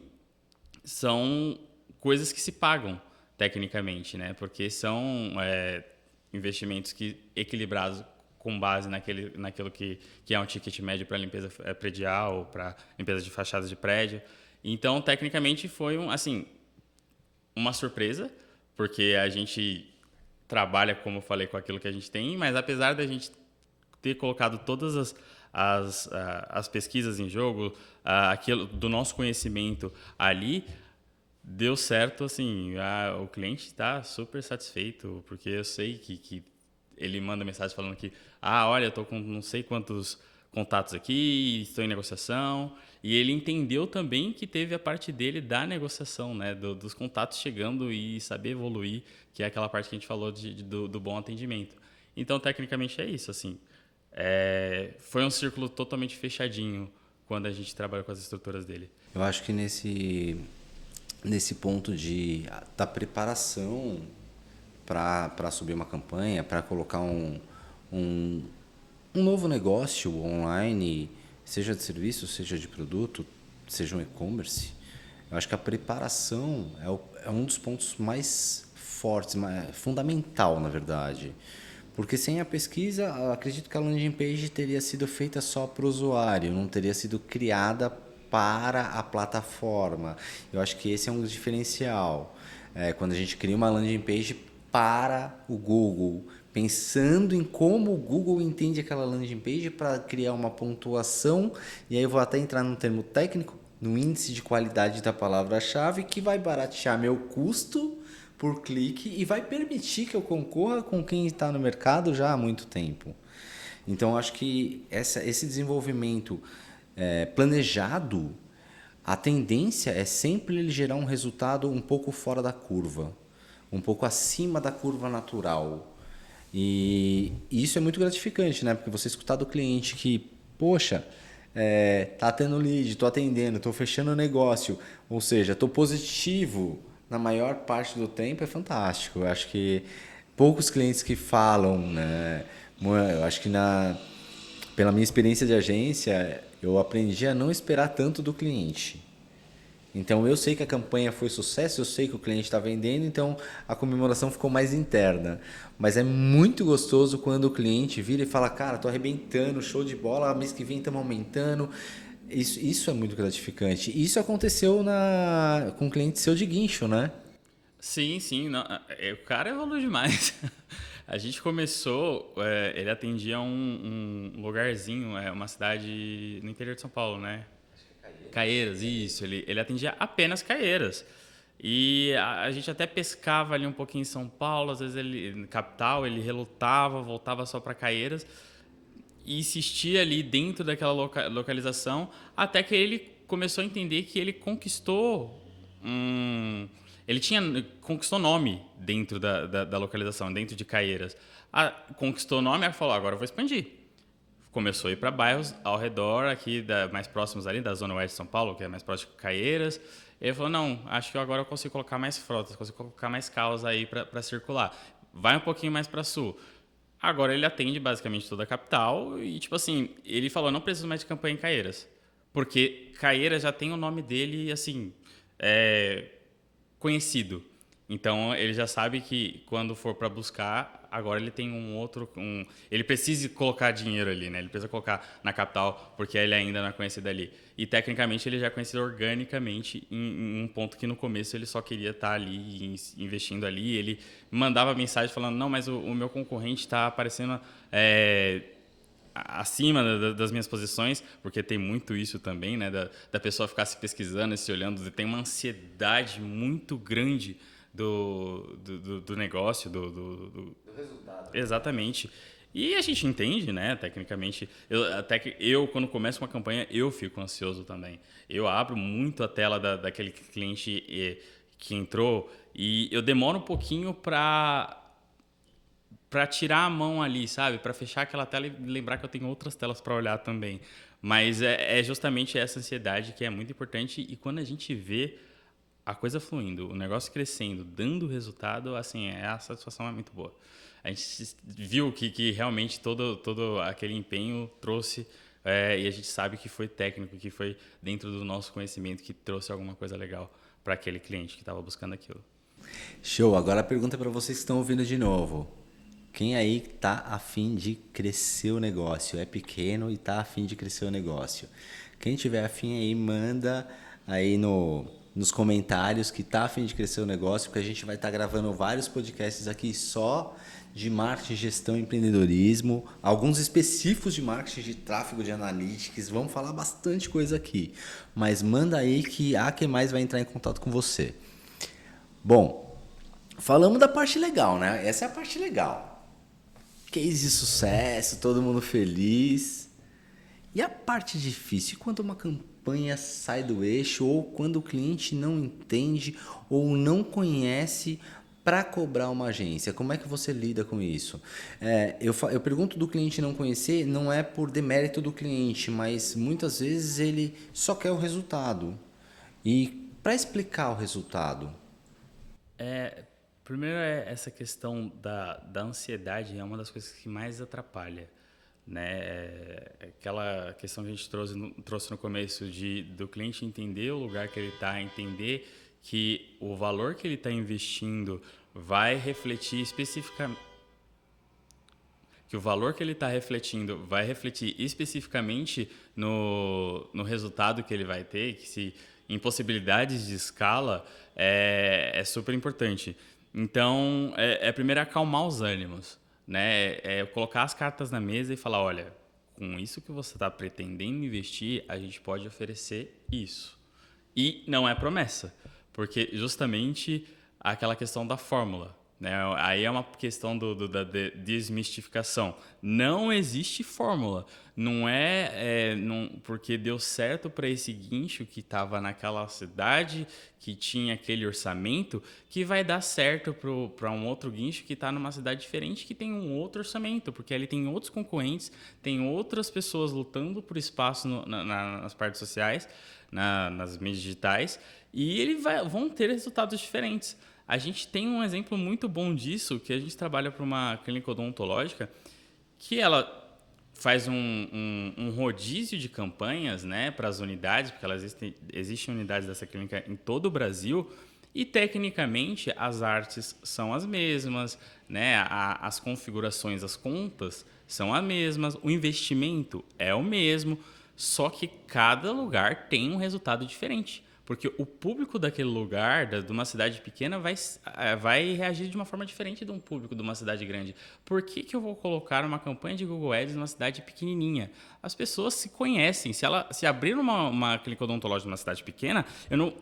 são coisas que se pagam tecnicamente, né, porque são investimentos equilibrados com base naquilo que é um ticket médio para limpeza predial, para limpeza de fachadas de prédio. Então, tecnicamente, foi uma surpresa, porque a gente trabalha, como eu falei, com aquilo que a gente tem, mas apesar da gente ter colocado todas as pesquisas em jogo, aquilo do nosso conhecimento ali, deu certo, assim, o cliente está super satisfeito, porque eu sei que ele manda mensagem falando que, olha, eu estou com não sei quantos contatos aqui, estou em negociação, e ele entendeu também que teve a parte dele da negociação, né, dos contatos chegando e saber evoluir, que é aquela parte que a gente falou do bom atendimento. Então, tecnicamente, é isso, assim. Foi um círculo totalmente fechadinho quando a gente trabalhou com as estruturas dele. Eu acho que nesse ponto da preparação para subir uma campanha, para colocar um novo negócio online, seja de serviço, seja de produto, seja um e-commerce, eu acho que a preparação é um dos pontos mais fortes, fundamental, na verdade. Porque sem a pesquisa, acredito que a landing page teria sido feita só para o usuário, não teria sido criada para a plataforma. Eu acho que esse é um diferencial. Quando a gente cria uma landing page para o Google, pensando em como o Google entende aquela landing page para criar uma pontuação, e aí eu vou até entrar num termo técnico, no índice de qualidade da palavra-chave, que vai baratear meu custo por clique e vai permitir que eu concorra com quem está no mercado já há muito tempo. Então, acho que esse desenvolvimento planejado, a tendência é sempre ele gerar um resultado um pouco fora da curva, um pouco acima da curva natural. E isso é muito gratificante, né? Porque você escutar do cliente que, poxa, tá tendo lead, tô atendendo, tô fechando o negócio, ou seja, tô positivo na maior parte do tempo, é fantástico. Eu acho que poucos clientes que falam, né? Eu acho que pela minha experiência de agência, eu aprendi a não esperar tanto do cliente. Então eu sei que a campanha foi sucesso, eu sei que o cliente está vendendo, então a comemoração ficou mais interna. Mas é muito gostoso quando o cliente vira e fala, cara, tô arrebentando, show de bola, mês que vem estamos aumentando. Isso é muito gratificante. Isso aconteceu com um cliente seu de guincho, né? Sim, sim. Não, o cara evoluiu demais. A gente começou, ele atendia um lugarzinho, uma cidade no interior de São Paulo, né? Caieiras, isso. Ele atendia apenas Caieiras. E a gente até pescava ali um pouquinho em São Paulo, às vezes capital, ele relutava, voltava só para Caieiras e insistia ali dentro daquela localização, até que ele começou a entender que ele conquistou conquistou nome dentro da localização, dentro de Caieiras. Conquistou nome e falou, agora eu vou expandir. Começou a ir para bairros ao redor, aqui mais próximos ali, da Zona Oeste de São Paulo, que é mais próximo de Caieiras. Ele falou, não, acho que agora eu consigo colocar mais frotas, consigo colocar mais carros aí para circular. Vai um pouquinho mais para sul. Agora ele atende basicamente toda a capital e, tipo assim, ele falou, não preciso mais de campanha em Caieiras. Porque Caieiras já tem o nome dele, assim, conhecido. Então, ele já sabe que quando for para buscar, agora ele tem ele precisa colocar dinheiro ali, né? Ele precisa colocar na capital, porque ele ainda não é conhecido ali. E, tecnicamente, ele já é conhecido organicamente em um ponto que, no começo, ele só queria estar ali, investindo ali. Ele mandava mensagem falando, não, mas o meu concorrente está aparecendo acima das minhas posições, porque tem muito isso também, né? Da pessoa ficar se pesquisando, se olhando. Tem uma ansiedade muito grande do negócio, do resultado. Exatamente. E a gente entende, né, tecnicamente. Até que quando começo uma campanha, eu fico ansioso também. Eu abro muito a tela daquele cliente que entrou e eu demoro um pouquinho para tirar a mão ali, sabe? Para fechar aquela tela e lembrar que eu tenho outras telas para olhar também. Mas é justamente essa ansiedade que é muito importante, e quando a gente vê a coisa fluindo, o negócio crescendo, dando resultado, assim, a satisfação é muito boa. A gente viu que realmente todo aquele empenho trouxe, e a gente sabe que foi técnico, que foi dentro do nosso conhecimento, que trouxe alguma coisa legal para aquele cliente que estava buscando aquilo. Show! Agora a pergunta para vocês que estão ouvindo de novo. Quem aí tá a fim de crescer o negócio? É pequeno e tá a fim de crescer o negócio? Quem tiver a fim aí, manda aí nos comentários que tá a fim de crescer o negócio, porque a gente vai estar gravando vários podcasts aqui só de marketing, gestão e empreendedorismo, alguns específicos de marketing, de tráfego, de analytics, vamos falar bastante coisa aqui, mas manda aí que a quem mais vai entrar em contato com você. Bom, falamos da parte legal, né? Essa é a parte legal. Case de sucesso, todo mundo feliz. E a parte difícil, quando uma campanha sai do eixo, ou quando o cliente não entende ou não conhece para cobrar uma agência, como é que você lida com isso? Eu pergunto do cliente não conhecer, não é por demérito do cliente, mas muitas vezes ele só quer o resultado. E para explicar o resultado, Primeiro, essa questão da ansiedade é uma das coisas que mais atrapalha, né? Aquela questão que a gente trouxe no começo do cliente entender o lugar que ele está, entender que o valor que ele está investindo vai refletir especificamente, que o valor que ele está refletindo vai refletir especificamente no resultado que ele vai ter, que se em possibilidades de escala é super importante. Então, primeiro acalmar os ânimos, né? Colocar as cartas na mesa e falar, olha, com isso que você está pretendendo investir, a gente pode oferecer isso. E não é promessa, porque justamente aquela questão da fórmula, né? Aí é uma questão da desmistificação. Não existe fórmula. Não porque deu certo para esse guincho que estava naquela cidade, que tinha aquele orçamento, que vai dar certo para um outro guincho que está numa cidade diferente, que tem um outro orçamento, porque ele tem outros concorrentes, tem outras pessoas lutando por espaço nas partes sociais, nas mídias digitais, e vão ter resultados diferentes. A gente tem um exemplo muito bom disso, que a gente trabalha para uma clínica odontológica, que ela faz um rodízio de campanhas, né, para as unidades, porque existem unidades dessa clínica em todo o Brasil, e tecnicamente as artes são as mesmas, né, as configurações, as contas são as mesmas, o investimento é o mesmo, só que cada lugar tem um resultado diferente. Porque o público daquele lugar, de uma cidade pequena, vai reagir de uma forma diferente de um público de uma cidade grande. Por que eu vou colocar uma campanha de Google Ads numa cidade pequenininha? As pessoas se conhecem. Se abrir uma clínica odontológica numa cidade pequena,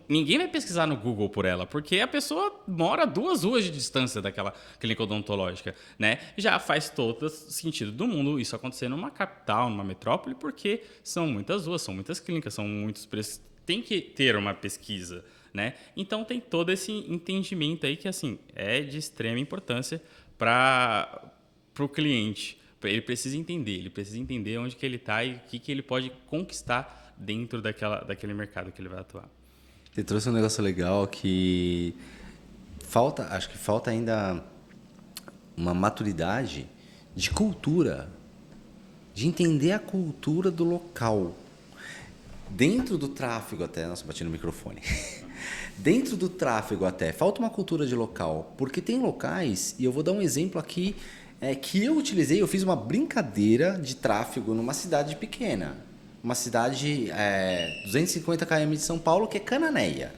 ninguém vai pesquisar no Google por ela, porque a pessoa mora a 2 ruas de distância daquela clínica odontológica, né? Já faz todo sentido do mundo isso acontecer numa capital, numa metrópole, porque são muitas ruas, são muitas clínicas, são muitos preços. Tem que ter uma pesquisa, né? Então tem todo esse entendimento aí que assim é de extrema importância para o cliente. Ele precisa entender onde que ele está e o que ele pode conquistar dentro daquele mercado que ele vai atuar. você trouxe um negócio legal que acho que falta ainda uma maturidade de cultura, de entender a cultura do local. Dentro do tráfego até, nossa, bati no microfone. Dentro do tráfego até, falta uma cultura de local, porque tem locais, e eu vou dar um exemplo aqui, que eu utilizei, eu fiz uma brincadeira de tráfego numa cidade pequena, uma cidade 250 km de São Paulo, que é Cananéia.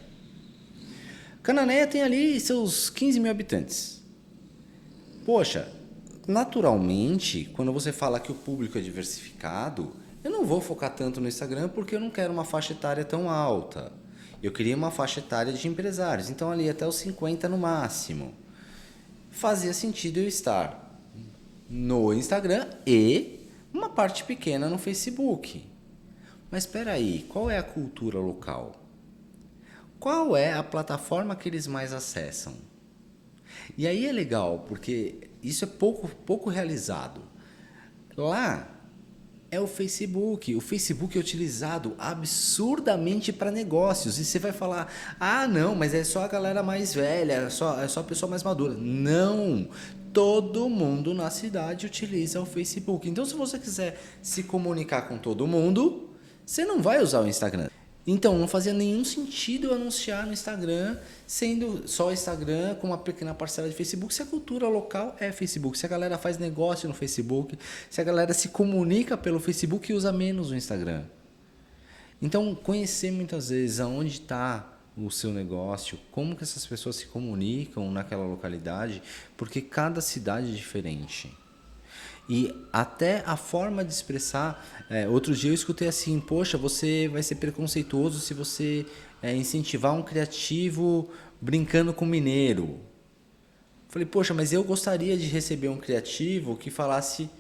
Cananéia tem ali seus 15 mil habitantes. Poxa, naturalmente, quando você fala que o público é diversificado, eu não vou focar tanto no Instagram porque eu não quero uma faixa etária tão alta. Eu queria uma faixa etária de empresários, então ali até os 50 no máximo. Fazia sentido eu estar no Instagram e uma parte pequena no Facebook. Mas espera aí, qual é a cultura local? Qual é a plataforma que eles mais acessam? E aí é legal, porque isso é pouco realizado. Lá é o Facebook. O Facebook é utilizado absurdamente para negócios. E você vai falar, ah, não, mas é só a galera mais velha, é só a pessoa mais madura. Não! Todo mundo na cidade utiliza o Facebook. Então, se você quiser se comunicar com todo mundo, você não vai usar o Instagram. Então, não fazia nenhum sentido eu anunciar no Instagram, sendo só Instagram com uma pequena parcela de Facebook, se a cultura local é Facebook, se a galera faz negócio no Facebook, se a galera se comunica pelo Facebook e usa menos o Instagram. Então, conhecer muitas vezes aonde está o seu negócio, como que essas pessoas se comunicam naquela localidade, porque cada cidade é diferente. E até a forma de expressar. Outro dia eu escutei assim: poxa, você vai ser preconceituoso se você incentivar um criativo brincando com mineiro. Falei, poxa, mas eu gostaria de receber um criativo que falasse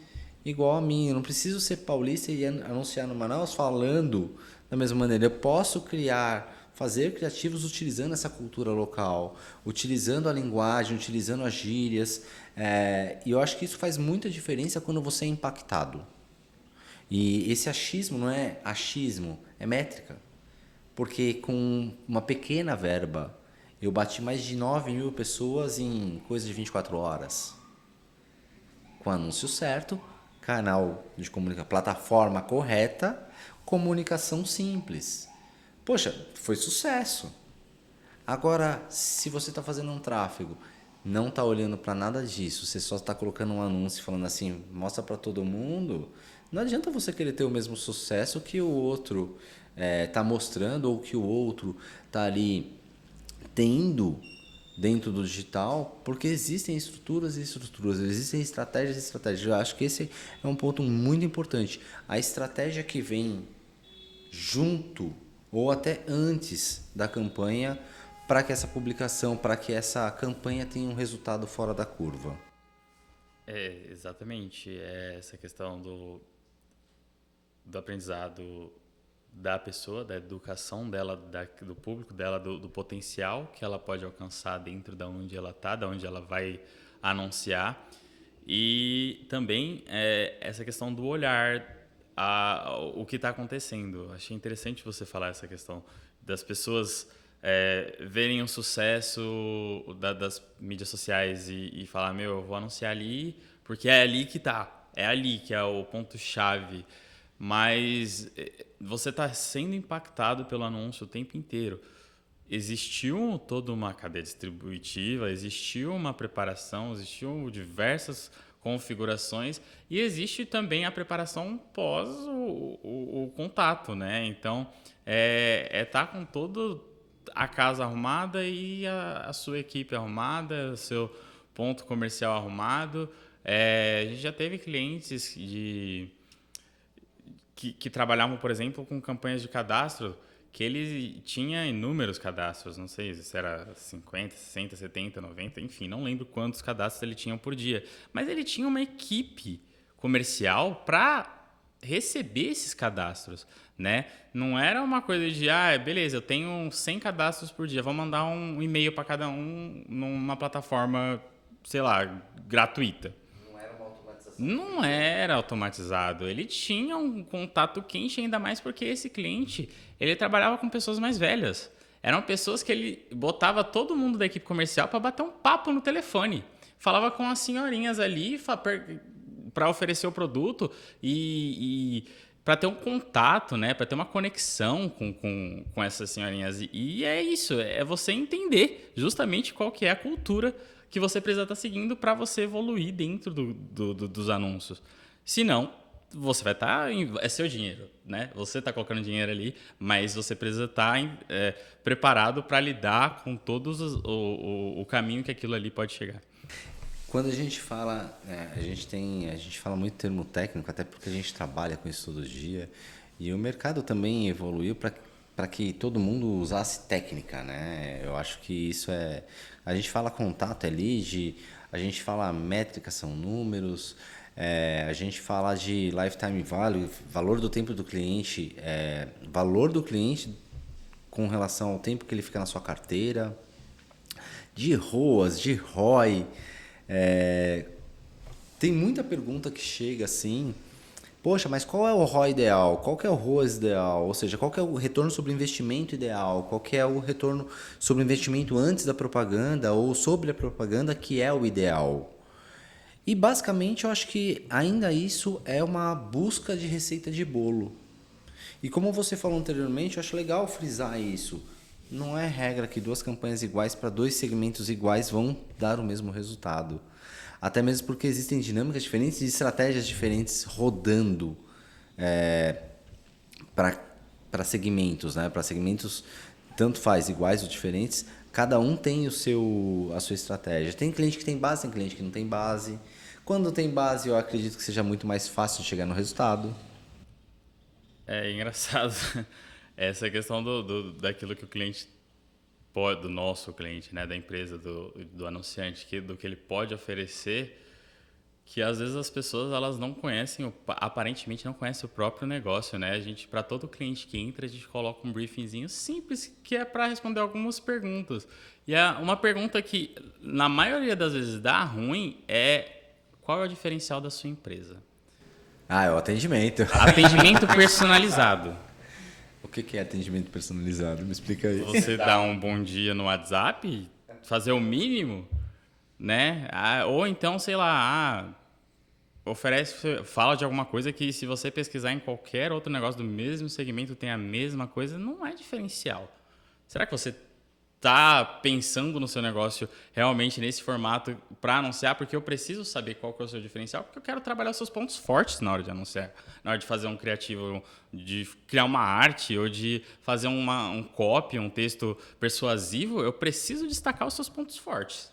igual a mim. Eu não preciso ser paulista e anunciar no Manaus falando da mesma maneira. Eu posso fazer criativos utilizando essa cultura local, utilizando a linguagem, utilizando as gírias. E eu acho que isso faz muita diferença quando você é impactado. E esse achismo não é achismo, é métrica. Porque com uma pequena verba, eu bati mais de 9 mil pessoas em coisa de 24 horas. Com anúncio certo, canal de comunicação, plataforma correta, comunicação simples. Poxa, foi sucesso. Agora, se você está fazendo um tráfego, não está olhando para nada disso, você só está colocando um anúncio falando assim, mostra para todo mundo, não adianta você querer ter o mesmo sucesso que o outro está mostrando ou que o outro está ali tendo dentro do digital, porque existem estruturas e estruturas, existem estratégias e estratégias. Eu acho que esse é um ponto muito importante. A estratégia que vem junto ou até antes da campanha para que essa publicação, para que essa campanha tenha um resultado fora da curva. Exatamente. Essa questão do aprendizado da pessoa, da educação dela, do público dela, do potencial que ela pode alcançar dentro da onde ela está, da onde ela vai anunciar. E também essa questão do olhar o que está acontecendo. Achei interessante você falar essa questão das pessoas verem o sucesso das mídias sociais e falar, eu vou anunciar ali porque é ali que tá, é ali que é o ponto-chave. Mas você está sendo impactado pelo anúncio o tempo inteiro. Existiu toda uma cadeia distributiva, existiu uma preparação, existiu diversas configurações e existe também a preparação pós o contato, né? Então, tá com toda a casa arrumada e a sua equipe arrumada, o seu ponto comercial arrumado. A gente já teve clientes que trabalhavam, por exemplo, com campanhas de cadastro, que ele tinha inúmeros cadastros, não sei se era 50, 60, 70, 90, enfim, não lembro quantos cadastros ele tinha por dia. Mas ele tinha uma equipe comercial para receber esses cadastros, né? Não era uma coisa de, beleza, eu tenho 100 cadastros por dia, vou mandar um e-mail para cada um numa plataforma, sei lá, gratuita. Não era automatizado. Ele tinha um contato quente, ainda mais porque esse cliente, ele trabalhava com pessoas mais velhas. Eram pessoas que ele botava todo mundo da equipe comercial para bater um papo no telefone. Falava com as senhorinhas ali para oferecer o produto e para ter um contato, né? Para ter uma conexão com essas senhorinhas. E é isso, é você entender justamente qual que é a cultura que você precisa estar seguindo para você evoluir dentro dos anúncios. Se não, você vai estar... é seu dinheiro, né? Você está colocando dinheiro ali, mas você precisa estar preparado para lidar com todos o caminho que aquilo ali pode chegar. Quando a gente fala, a gente fala muito termo técnico, até porque a gente trabalha com isso todo dia, e o mercado também evoluiu para que todo mundo usasse técnica, né? Eu acho que isso é... A gente fala contato é lead, a gente fala métricas são números, a gente fala de lifetime value, valor do tempo do cliente, valor do cliente com relação ao tempo que ele fica na sua carteira, de ROAS, de ROI. Tem muita pergunta que chega assim, poxa, mas qual é o ROI ideal? Qual que é o ROAS ideal? Ou seja, qual que é o retorno sobre investimento ideal? Qual que é o retorno sobre investimento antes da propaganda ou sobre a propaganda que é o ideal? E basicamente eu acho que ainda isso é uma busca de receita de bolo. E como você falou anteriormente, eu acho legal frisar isso. Não é regra que 2 campanhas iguais para 2 segmentos iguais vão dar o mesmo resultado. Até mesmo porque existem dinâmicas diferentes e estratégias diferentes rodando para segmentos, né? Para segmentos, tanto faz iguais ou diferentes, cada um tem a sua estratégia. Tem cliente que tem base, tem cliente que não tem base. Quando tem base, eu acredito que seja muito mais fácil de chegar no resultado. É engraçado essa questão daquilo que o cliente pode, do nosso cliente, né, da empresa, do anunciante, do que ele pode oferecer, que às vezes as pessoas elas não conhecem, aparentemente não conhecem o próprio negócio, né? A gente, para todo cliente que entra, a gente coloca um briefingzinho simples que é para responder algumas perguntas. E uma pergunta que na maioria das vezes dá ruim é: qual é o diferencial da sua empresa? É o atendimento. Atendimento personalizado. O que é atendimento personalizado? Me explica aí. Você dá um bom dia no WhatsApp, fazer o mínimo, né? Ou então, sei lá, fala de alguma coisa que se você pesquisar em qualquer outro negócio do mesmo segmento tem a mesma coisa, não é diferencial. Será que você tá pensando no seu negócio realmente nesse formato para anunciar? Porque eu preciso saber qual que é o seu diferencial, porque eu quero trabalhar os seus pontos fortes na hora de anunciar, na hora de fazer um criativo, de criar uma arte ou de fazer um copy, um texto persuasivo. Eu preciso destacar os seus pontos fortes.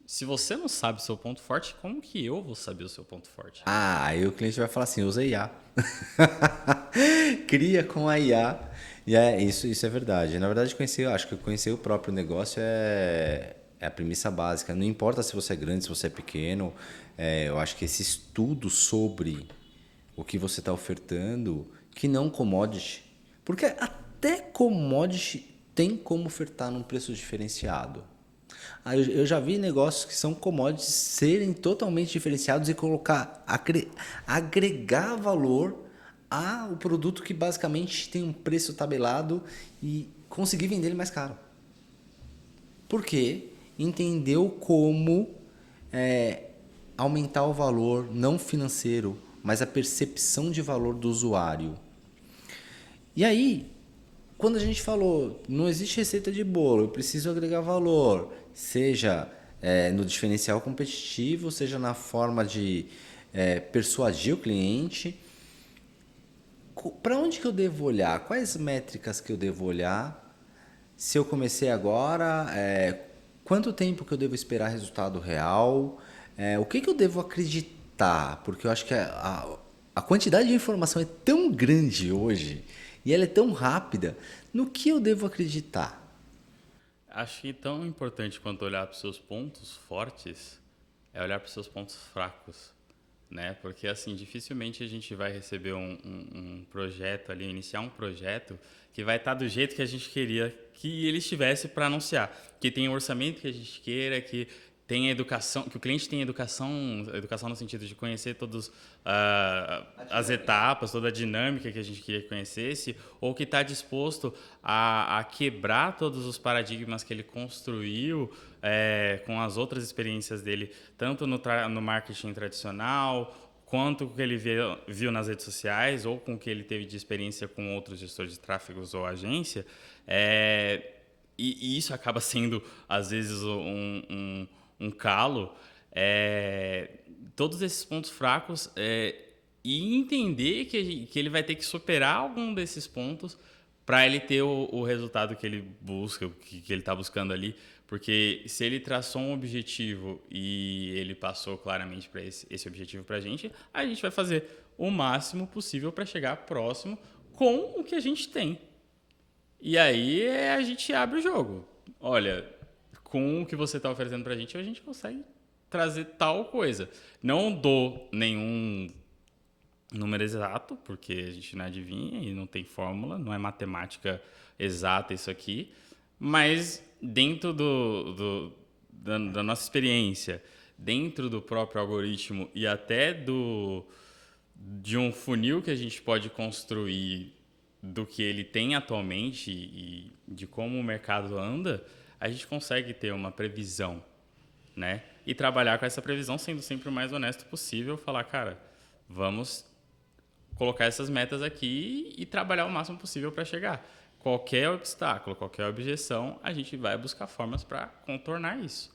Se você não sabe o seu ponto forte, como que eu vou saber o seu ponto forte? Aí o cliente vai falar assim, usa IA. Cria com a IA. E isso é verdade. Na verdade, acho que conhecer o próprio negócio é a premissa básica. Não importa se você é grande, se você é pequeno. Eu acho que esse estudo sobre o que você está ofertando, que não commodity. Porque até commodity tem como ofertar num preço diferenciado. Eu já vi negócios que são commodities serem totalmente diferenciados e colocar, agregar valor ao produto que basicamente tem um preço tabelado e conseguir vender ele mais caro. Por quê? Entendeu como aumentar o valor não financeiro, mas a percepção de valor do usuário. E aí, quando a gente falou, não existe receita de bolo, eu preciso agregar valor, seja no diferencial competitivo, seja na forma de persuadir o cliente. Para onde que eu devo olhar? Quais métricas que eu devo olhar? Se eu comecei agora, quanto tempo que eu devo esperar resultado real? O que eu devo acreditar? Porque eu acho que a quantidade de informação é tão grande hoje e ela é tão rápida. No que eu devo acreditar? Acho que tão importante quanto olhar para os seus pontos fortes é olhar para os seus pontos fracos, né? Porque assim, dificilmente a gente vai receber um projeto ali, iniciar um projeto que vai estar do jeito que a gente queria que ele estivesse para anunciar, que tem o orçamento que a gente queira, que tem educação, que o cliente tem educação no sentido de conhecer todas as etapas, toda a dinâmica que a gente queria que conhecesse, ou que está disposto a quebrar todos os paradigmas que ele construiu com as outras experiências dele, tanto no marketing tradicional, quanto que ele viu nas redes sociais ou com o que ele teve de experiência com outros gestores de tráfegos ou agência, e isso acaba sendo, às vezes, um calo, todos esses pontos fracos, e entender que ele vai ter que superar algum desses pontos para ele ter o resultado que ele busca, que ele está buscando ali. Porque se ele traçou um objetivo e ele passou claramente para esse objetivo para a gente vai fazer o máximo possível para chegar próximo com o que a gente tem. E aí a gente abre o jogo. Olha, com o que você está oferecendo para a gente consegue trazer tal coisa. Não dou nenhum número exato, porque a gente não adivinha e não tem fórmula, não é matemática exata isso aqui, mas dentro da nossa experiência, dentro do próprio algoritmo e até de um funil que a gente pode construir do que ele tem atualmente e de como o mercado anda, a gente consegue ter uma previsão, né? E trabalhar com essa previsão sendo sempre o mais honesto possível, falar, cara, vamos colocar essas metas aqui e trabalhar o máximo possível para chegar. Qualquer obstáculo, qualquer objeção, a gente vai buscar formas para contornar isso.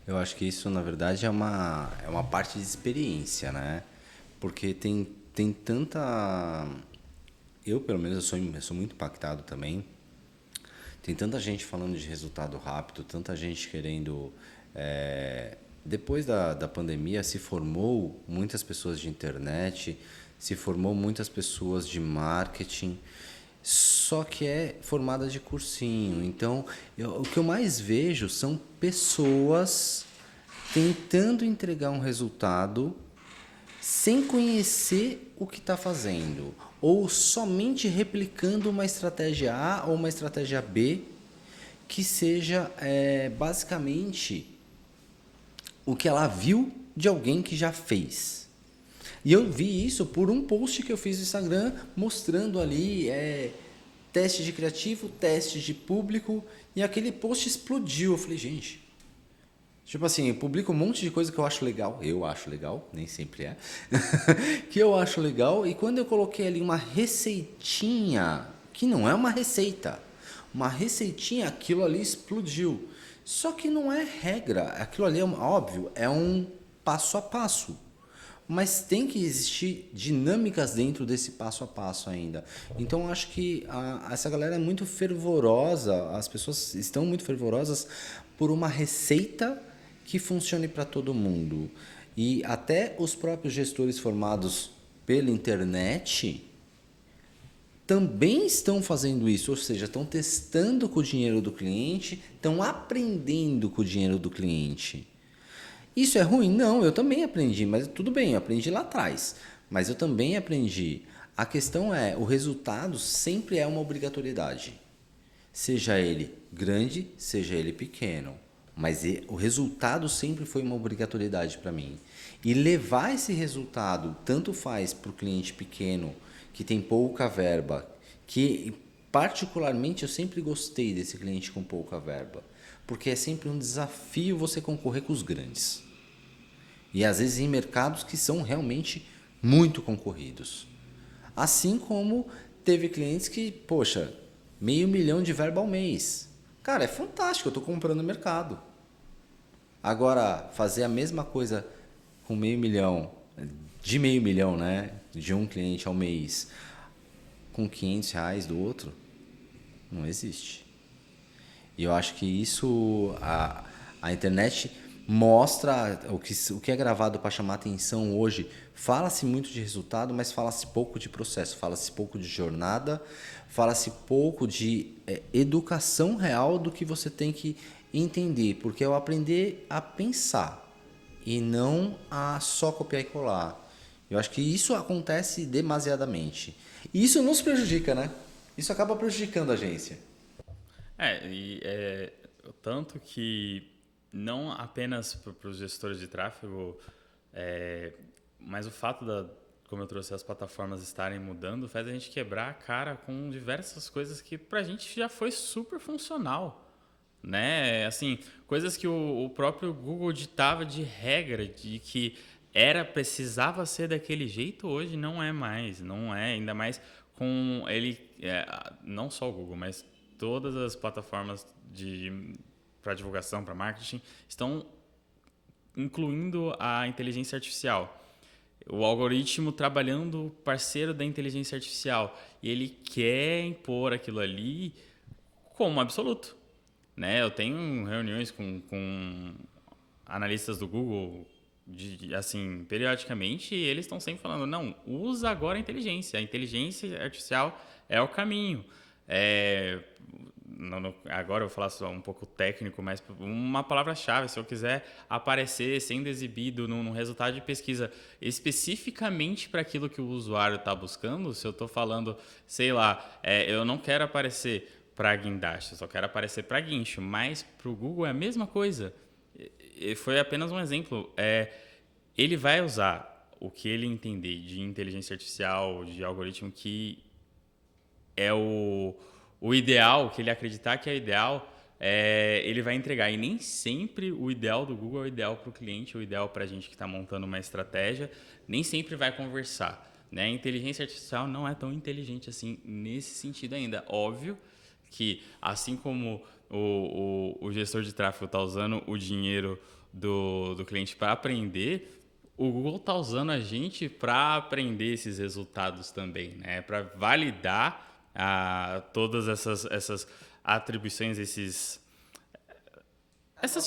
Eu acho que isso, na verdade, é uma parte de experiência, né? Porque tem tanta... Eu, pelo menos, eu sou muito impactado também. Tem tanta gente falando de resultado rápido, tanta gente querendo... Depois da pandemia, se formou muitas pessoas de internet, se formou muitas pessoas de marketing, só que é formada de cursinho. Então, o que eu mais vejo são pessoas tentando entregar um resultado sem conhecer o que está fazendo, ou somente replicando uma estratégia A ou uma estratégia B, que seja basicamente o que ela viu de alguém que já fez. E eu vi isso por um post que eu fiz no Instagram, mostrando ali teste de criativo, teste de público, e aquele post explodiu. Eu falei, gente, tipo assim, eu publico um monte de coisa que eu acho legal, nem sempre é, que eu acho legal, e quando eu coloquei ali uma receitinha, que não é uma receita, uma receitinha, aquilo ali explodiu. Só que não é regra, aquilo ali, óbvio, é um passo a passo. Mas tem que existir dinâmicas dentro desse passo a passo ainda. Então, eu acho que essa galera é muito fervorosa, as pessoas estão muito fervorosas por uma receita que funcione para todo mundo. E até os próprios gestores formados pela internet também estão fazendo isso, ou seja, estão testando com o dinheiro do cliente, estão aprendendo com o dinheiro do cliente. Isso é ruim? Não, eu também aprendi, mas tudo bem, eu aprendi lá atrás, mas eu também aprendi. A questão é, o resultado sempre é uma obrigatoriedade, seja ele grande, seja ele pequeno, mas o resultado sempre foi uma obrigatoriedade para mim. E levar esse resultado, tanto faz para o cliente pequeno, que tem pouca verba, que particularmente eu sempre gostei desse cliente com pouca verba, porque é sempre um desafio você concorrer com os grandes. E às vezes em mercados que são realmente muito concorridos. Assim como teve clientes que, poxa, 500 mil de verba ao mês. Cara, é fantástico, eu estou comprando no mercado. Agora, fazer a mesma coisa com 500 mil, de 500 mil, né? De um cliente ao mês, com R$500 do outro, não existe. E eu acho que isso, a internet mostra o que é gravado para chamar atenção hoje. Fala-se muito de resultado, mas fala-se pouco de processo, fala-se pouco de jornada, fala-se pouco de educação real do que você tem que entender, porque é o aprender a pensar e não a só copiar e colar. Eu acho que isso acontece demasiadamente. E isso nos prejudica, né? Isso acaba prejudicando a agência. Tanto que não apenas para os gestores de tráfego, mas o fato como eu trouxe, as plataformas estarem mudando, faz a gente quebrar a cara com diversas coisas que para a gente já foi super funcional, né? Assim, coisas que o próprio Google ditava de regra, de que precisava ser daquele jeito, hoje não é mais. Não é, ainda mais com ele, não só o Google, mas todas as plataformas para divulgação, para marketing, estão incluindo a inteligência artificial. O algoritmo trabalhando parceiro da inteligência artificial. E ele quer impor aquilo ali como absoluto. Né? Eu tenho reuniões com analistas do Google, assim, periodicamente, e eles estão sempre falando, não, usa agora a inteligência artificial é o caminho. Agora eu vou falar só um pouco técnico, mas uma palavra-chave, se eu quiser aparecer sendo exibido num resultado de pesquisa especificamente para aquilo que o usuário está buscando, se eu estou falando, sei lá, eu não quero aparecer para guindaste, eu só quero aparecer para guincho, mas para o Google é a mesma coisa. E foi apenas um exemplo. Ele vai usar o que ele entender de inteligência artificial, de algoritmo que é o ideal, que ele acreditar que é o ideal, ele vai entregar. E nem sempre o ideal do Google é o ideal para o cliente, é o ideal para a gente que está montando uma estratégia, nem sempre vai conversar. Né? A inteligência artificial não é tão inteligente assim nesse sentido ainda. Óbvio que, assim como o gestor de tráfego está usando o dinheiro do cliente para aprender, o Google está usando a gente para aprender esses resultados também, né? Para validar todas essas atribuições, essas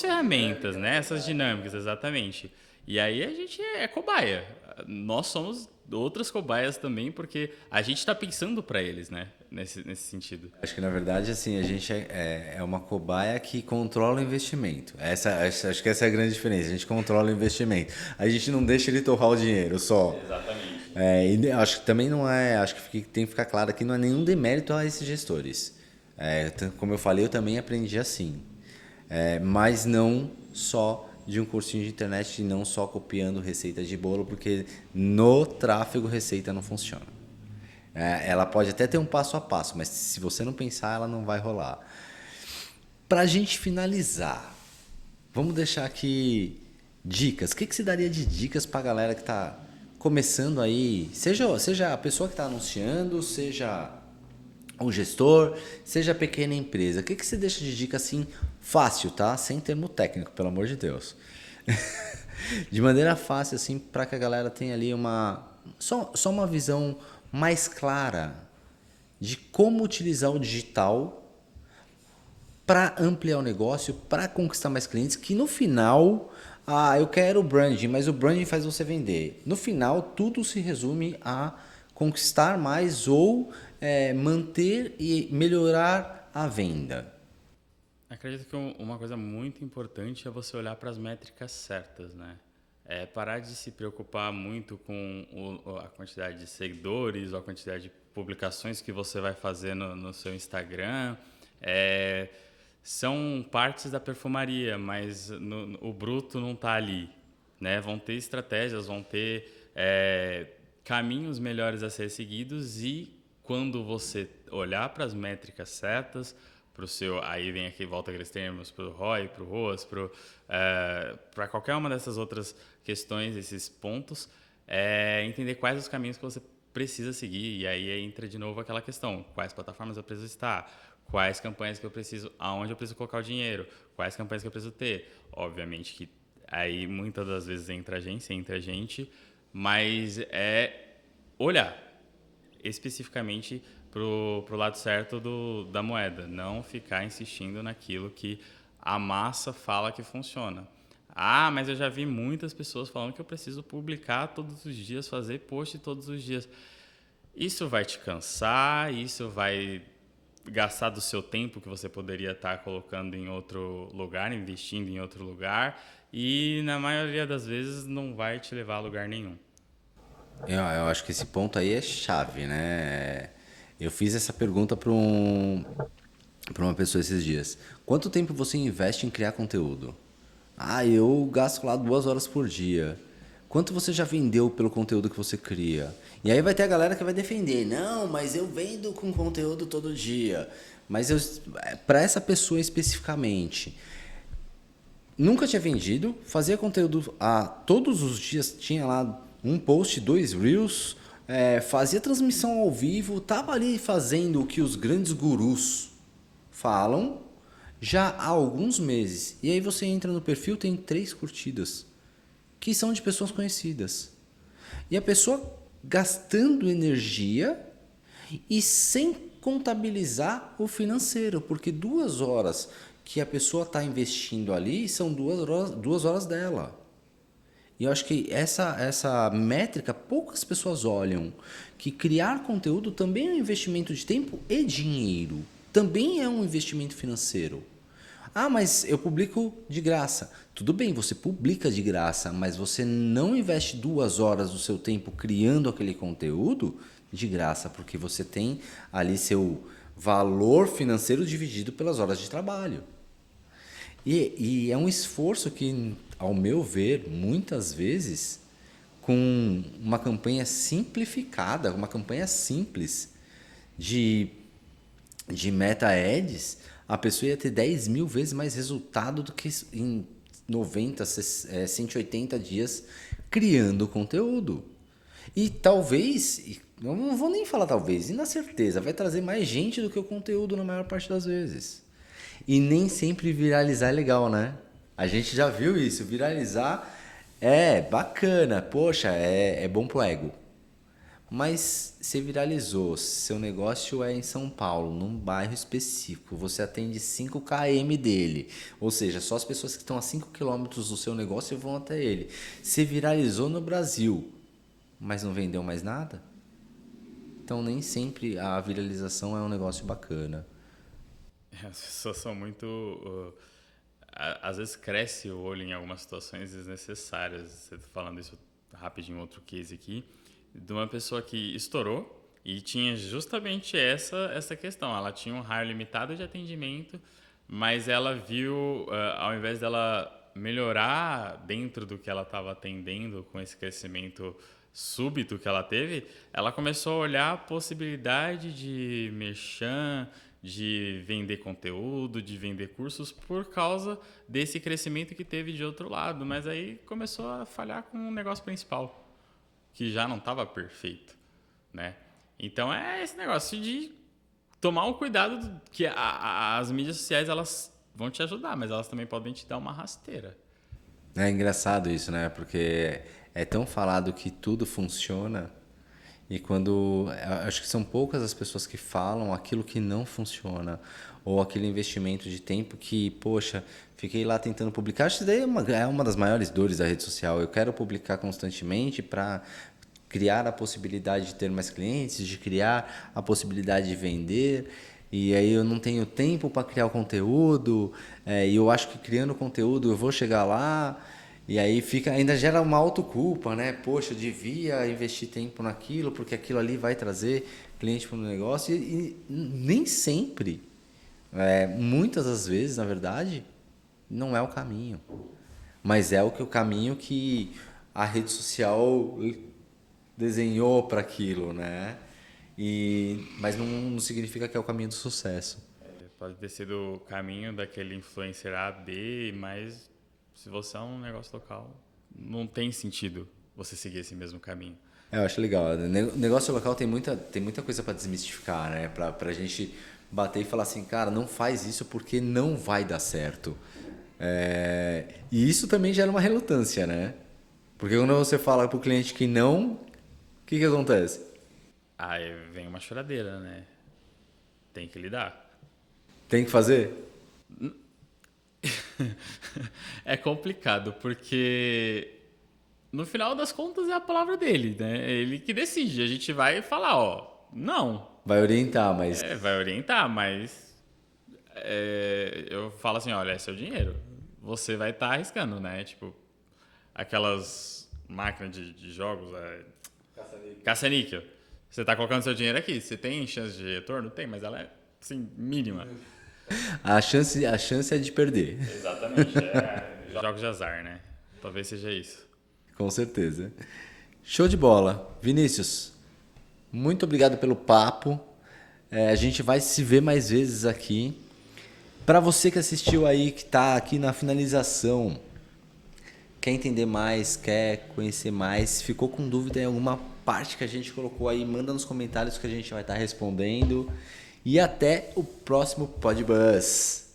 ferramentas, né? Essas dinâmicas, exatamente. E aí a gente é cobaia. Nós somos outras cobaias também, porque a gente está pensando para eles, né? Nesse sentido. Acho que, na verdade, assim, a gente é uma cobaia que controla o investimento. Acho que essa é a grande diferença. A gente controla o investimento. A gente não deixa ele torrar o dinheiro só. Exatamente. E acho que também não é... Acho que tem que ficar claro que não é nenhum demérito a esses gestores. Como eu falei, eu também aprendi assim. Mas não só de um cursinho de internet e não só copiando receitas de bolo, porque no tráfego receita não funciona. Ela pode até ter um passo a passo, mas se você não pensar, ela não vai rolar. Para a gente finalizar, vamos deixar aqui dicas. O que você daria de dicas para a galera que está começando aí? Seja a pessoa que está anunciando, seja o gestor, seja a pequena empresa. O que você deixa de dica assim, fácil, tá? Sem termo técnico, pelo amor de Deus. De maneira fácil, assim, para que a galera tenha ali só uma visão mais clara de como utilizar o digital para ampliar o negócio, para conquistar mais clientes, que no final, eu quero o branding, mas o branding faz você vender. No final, tudo se resume a conquistar mais ou manter e melhorar a venda. Acredito que uma coisa muito importante é você olhar para as métricas certas, né? Parar de se preocupar muito com a quantidade de seguidores ou a quantidade de publicações que você vai fazer no seu Instagram. São partes da perfumaria, mas o bruto não está ali, né? Vão ter estratégias, vão ter caminhos melhores a ser seguidos, e quando você olhar para as métricas certas, aí vem aqui, volta aqueles termos, para o ROI, para o ROAS, para qualquer uma dessas outras questões, esses pontos, entender quais os caminhos que você precisa seguir. E aí entra de novo aquela questão: quais plataformas eu preciso estar, quais campanhas que eu preciso, aonde eu preciso colocar o dinheiro, quais campanhas que eu preciso ter. Obviamente que aí muitas das vezes entra a gente, mas olhar especificamente pro lado certo da moeda, não ficar insistindo naquilo que a massa fala que funciona. Mas eu já vi muitas pessoas falando que eu preciso publicar todos os dias, fazer post todos os dias. Isso vai te cansar, isso vai gastar do seu tempo que você poderia estar colocando em outro lugar, investindo em outro lugar, e na maioria das vezes não vai te levar a lugar nenhum. Eu acho que esse ponto aí é chave, né? Eu fiz essa pergunta para uma pessoa esses dias. Quanto tempo você investe em criar conteúdo? Eu gasto lá 2 horas por dia. Quanto você já vendeu pelo conteúdo que você cria? E aí vai ter a galera que vai defender. Não, mas eu vendo com conteúdo todo dia. Mas para essa pessoa especificamente, nunca tinha vendido, fazia conteúdo todos os dias, tinha lá um post, 2 reels, fazia transmissão ao vivo, tava ali fazendo o que os grandes gurus falam já há alguns meses. E aí você entra no perfil, tem 3 curtidas, que são de pessoas conhecidas. E a pessoa gastando energia e sem contabilizar o financeiro, porque 2 horas que a pessoa está investindo ali são 2 horas dela. E eu acho que essa métrica poucas pessoas olham, que criar conteúdo também é um investimento de tempo e dinheiro, também é um investimento financeiro. Ah, mas eu publico de graça. Tudo bem, você publica de graça, mas você não investe 2 horas do seu tempo criando aquele conteúdo de graça, porque você tem ali seu valor financeiro dividido pelas horas de trabalho. E é um esforço que, ao meu ver, muitas vezes, com uma campanha simplificada, uma campanha simples de Meta Ads, a pessoa ia ter 10 mil vezes mais resultado do que em 90, 180 dias criando conteúdo. E talvez, eu não vou nem falar talvez, e na certeza, vai trazer mais gente do que o conteúdo na maior parte das vezes. E nem sempre viralizar é legal, né? A gente já viu isso, viralizar é bacana, poxa, é bom pro ego. Mas você viralizou, seu negócio é em São Paulo, num bairro específico, você atende 5 km dele, ou seja, só as pessoas que estão a 5 quilômetros do seu negócio vão até ele. Você viralizou no Brasil, mas não vendeu mais nada? Então nem sempre a viralização é um negócio bacana. As pessoas são muito... às vezes cresce o olho em algumas situações desnecessárias. Você está falando isso rapidinho, outro case aqui, de uma pessoa que estourou e tinha justamente essa questão. Ela tinha um raio limitado de atendimento, mas ela viu, ao invés dela melhorar dentro do que ela estava atendendo com esse crescimento súbito que ela teve, ela começou a olhar a possibilidade de merchan, de vender conteúdo, de vender cursos por causa desse crescimento que teve de outro lado. Mas aí começou a falhar com o negócio principal, que já não estava perfeito, né? Então é esse negócio de tomar o cuidado que as mídias sociais elas vão te ajudar, mas elas também podem te dar uma rasteira. É engraçado isso, né? Porque é tão falado que tudo funciona e quando... Acho que são poucas as pessoas que falam aquilo que não funciona ou aquele investimento de tempo que, poxa, fiquei lá tentando publicar. Acho que isso daí é uma das maiores dores da rede social. Eu quero publicar constantemente para criar a possibilidade de ter mais clientes, de criar a possibilidade de vender, e aí eu não tenho tempo para criar o conteúdo, e eu acho que criando conteúdo eu vou chegar lá, e aí ainda gera uma autoculpa, né? Poxa, eu devia investir tempo naquilo, porque aquilo ali vai trazer cliente para o negócio, e nem sempre, muitas das vezes, na verdade, não é o caminho, mas é o caminho que a rede social desenhou para aquilo, né? Mas não significa que é o caminho do sucesso. Pode ter sido o caminho daquele influencer A, B, mas se você é um negócio local, não tem sentido você seguir esse mesmo caminho. Eu acho legal. Negócio local tem muita coisa para desmistificar, né? Pra gente bater e falar assim, cara, não faz isso porque não vai dar certo. E isso também gera uma relutância, né? Porque quando você fala pro cliente que não, o que acontece? Aí vem uma choradeira, né? Tem que lidar. Tem que fazer? É complicado, porque no final das contas é a palavra dele, né? Ele que decide. A gente vai falar, ó, não. Vai orientar, mas... Vai orientar, mas eu falo assim, olha, é seu dinheiro. Você vai estar arriscando, né? Tipo, aquelas máquinas de jogos, caça-níquel. Você está colocando seu dinheiro aqui. Você tem chance de retorno? Tem, mas ela é, assim, mínima. A chance é de perder. Exatamente. Jogos de azar, né? Talvez seja isso. Com certeza. Show de bola. Vinícius, muito obrigado pelo papo. A gente vai se ver mais vezes aqui. Para você que assistiu aí, que está aqui na finalização, quer entender mais, quer conhecer mais, ficou com dúvida em alguma parte que a gente colocou aí, manda nos comentários que a gente vai estar respondendo. E até o próximo Podbuzz.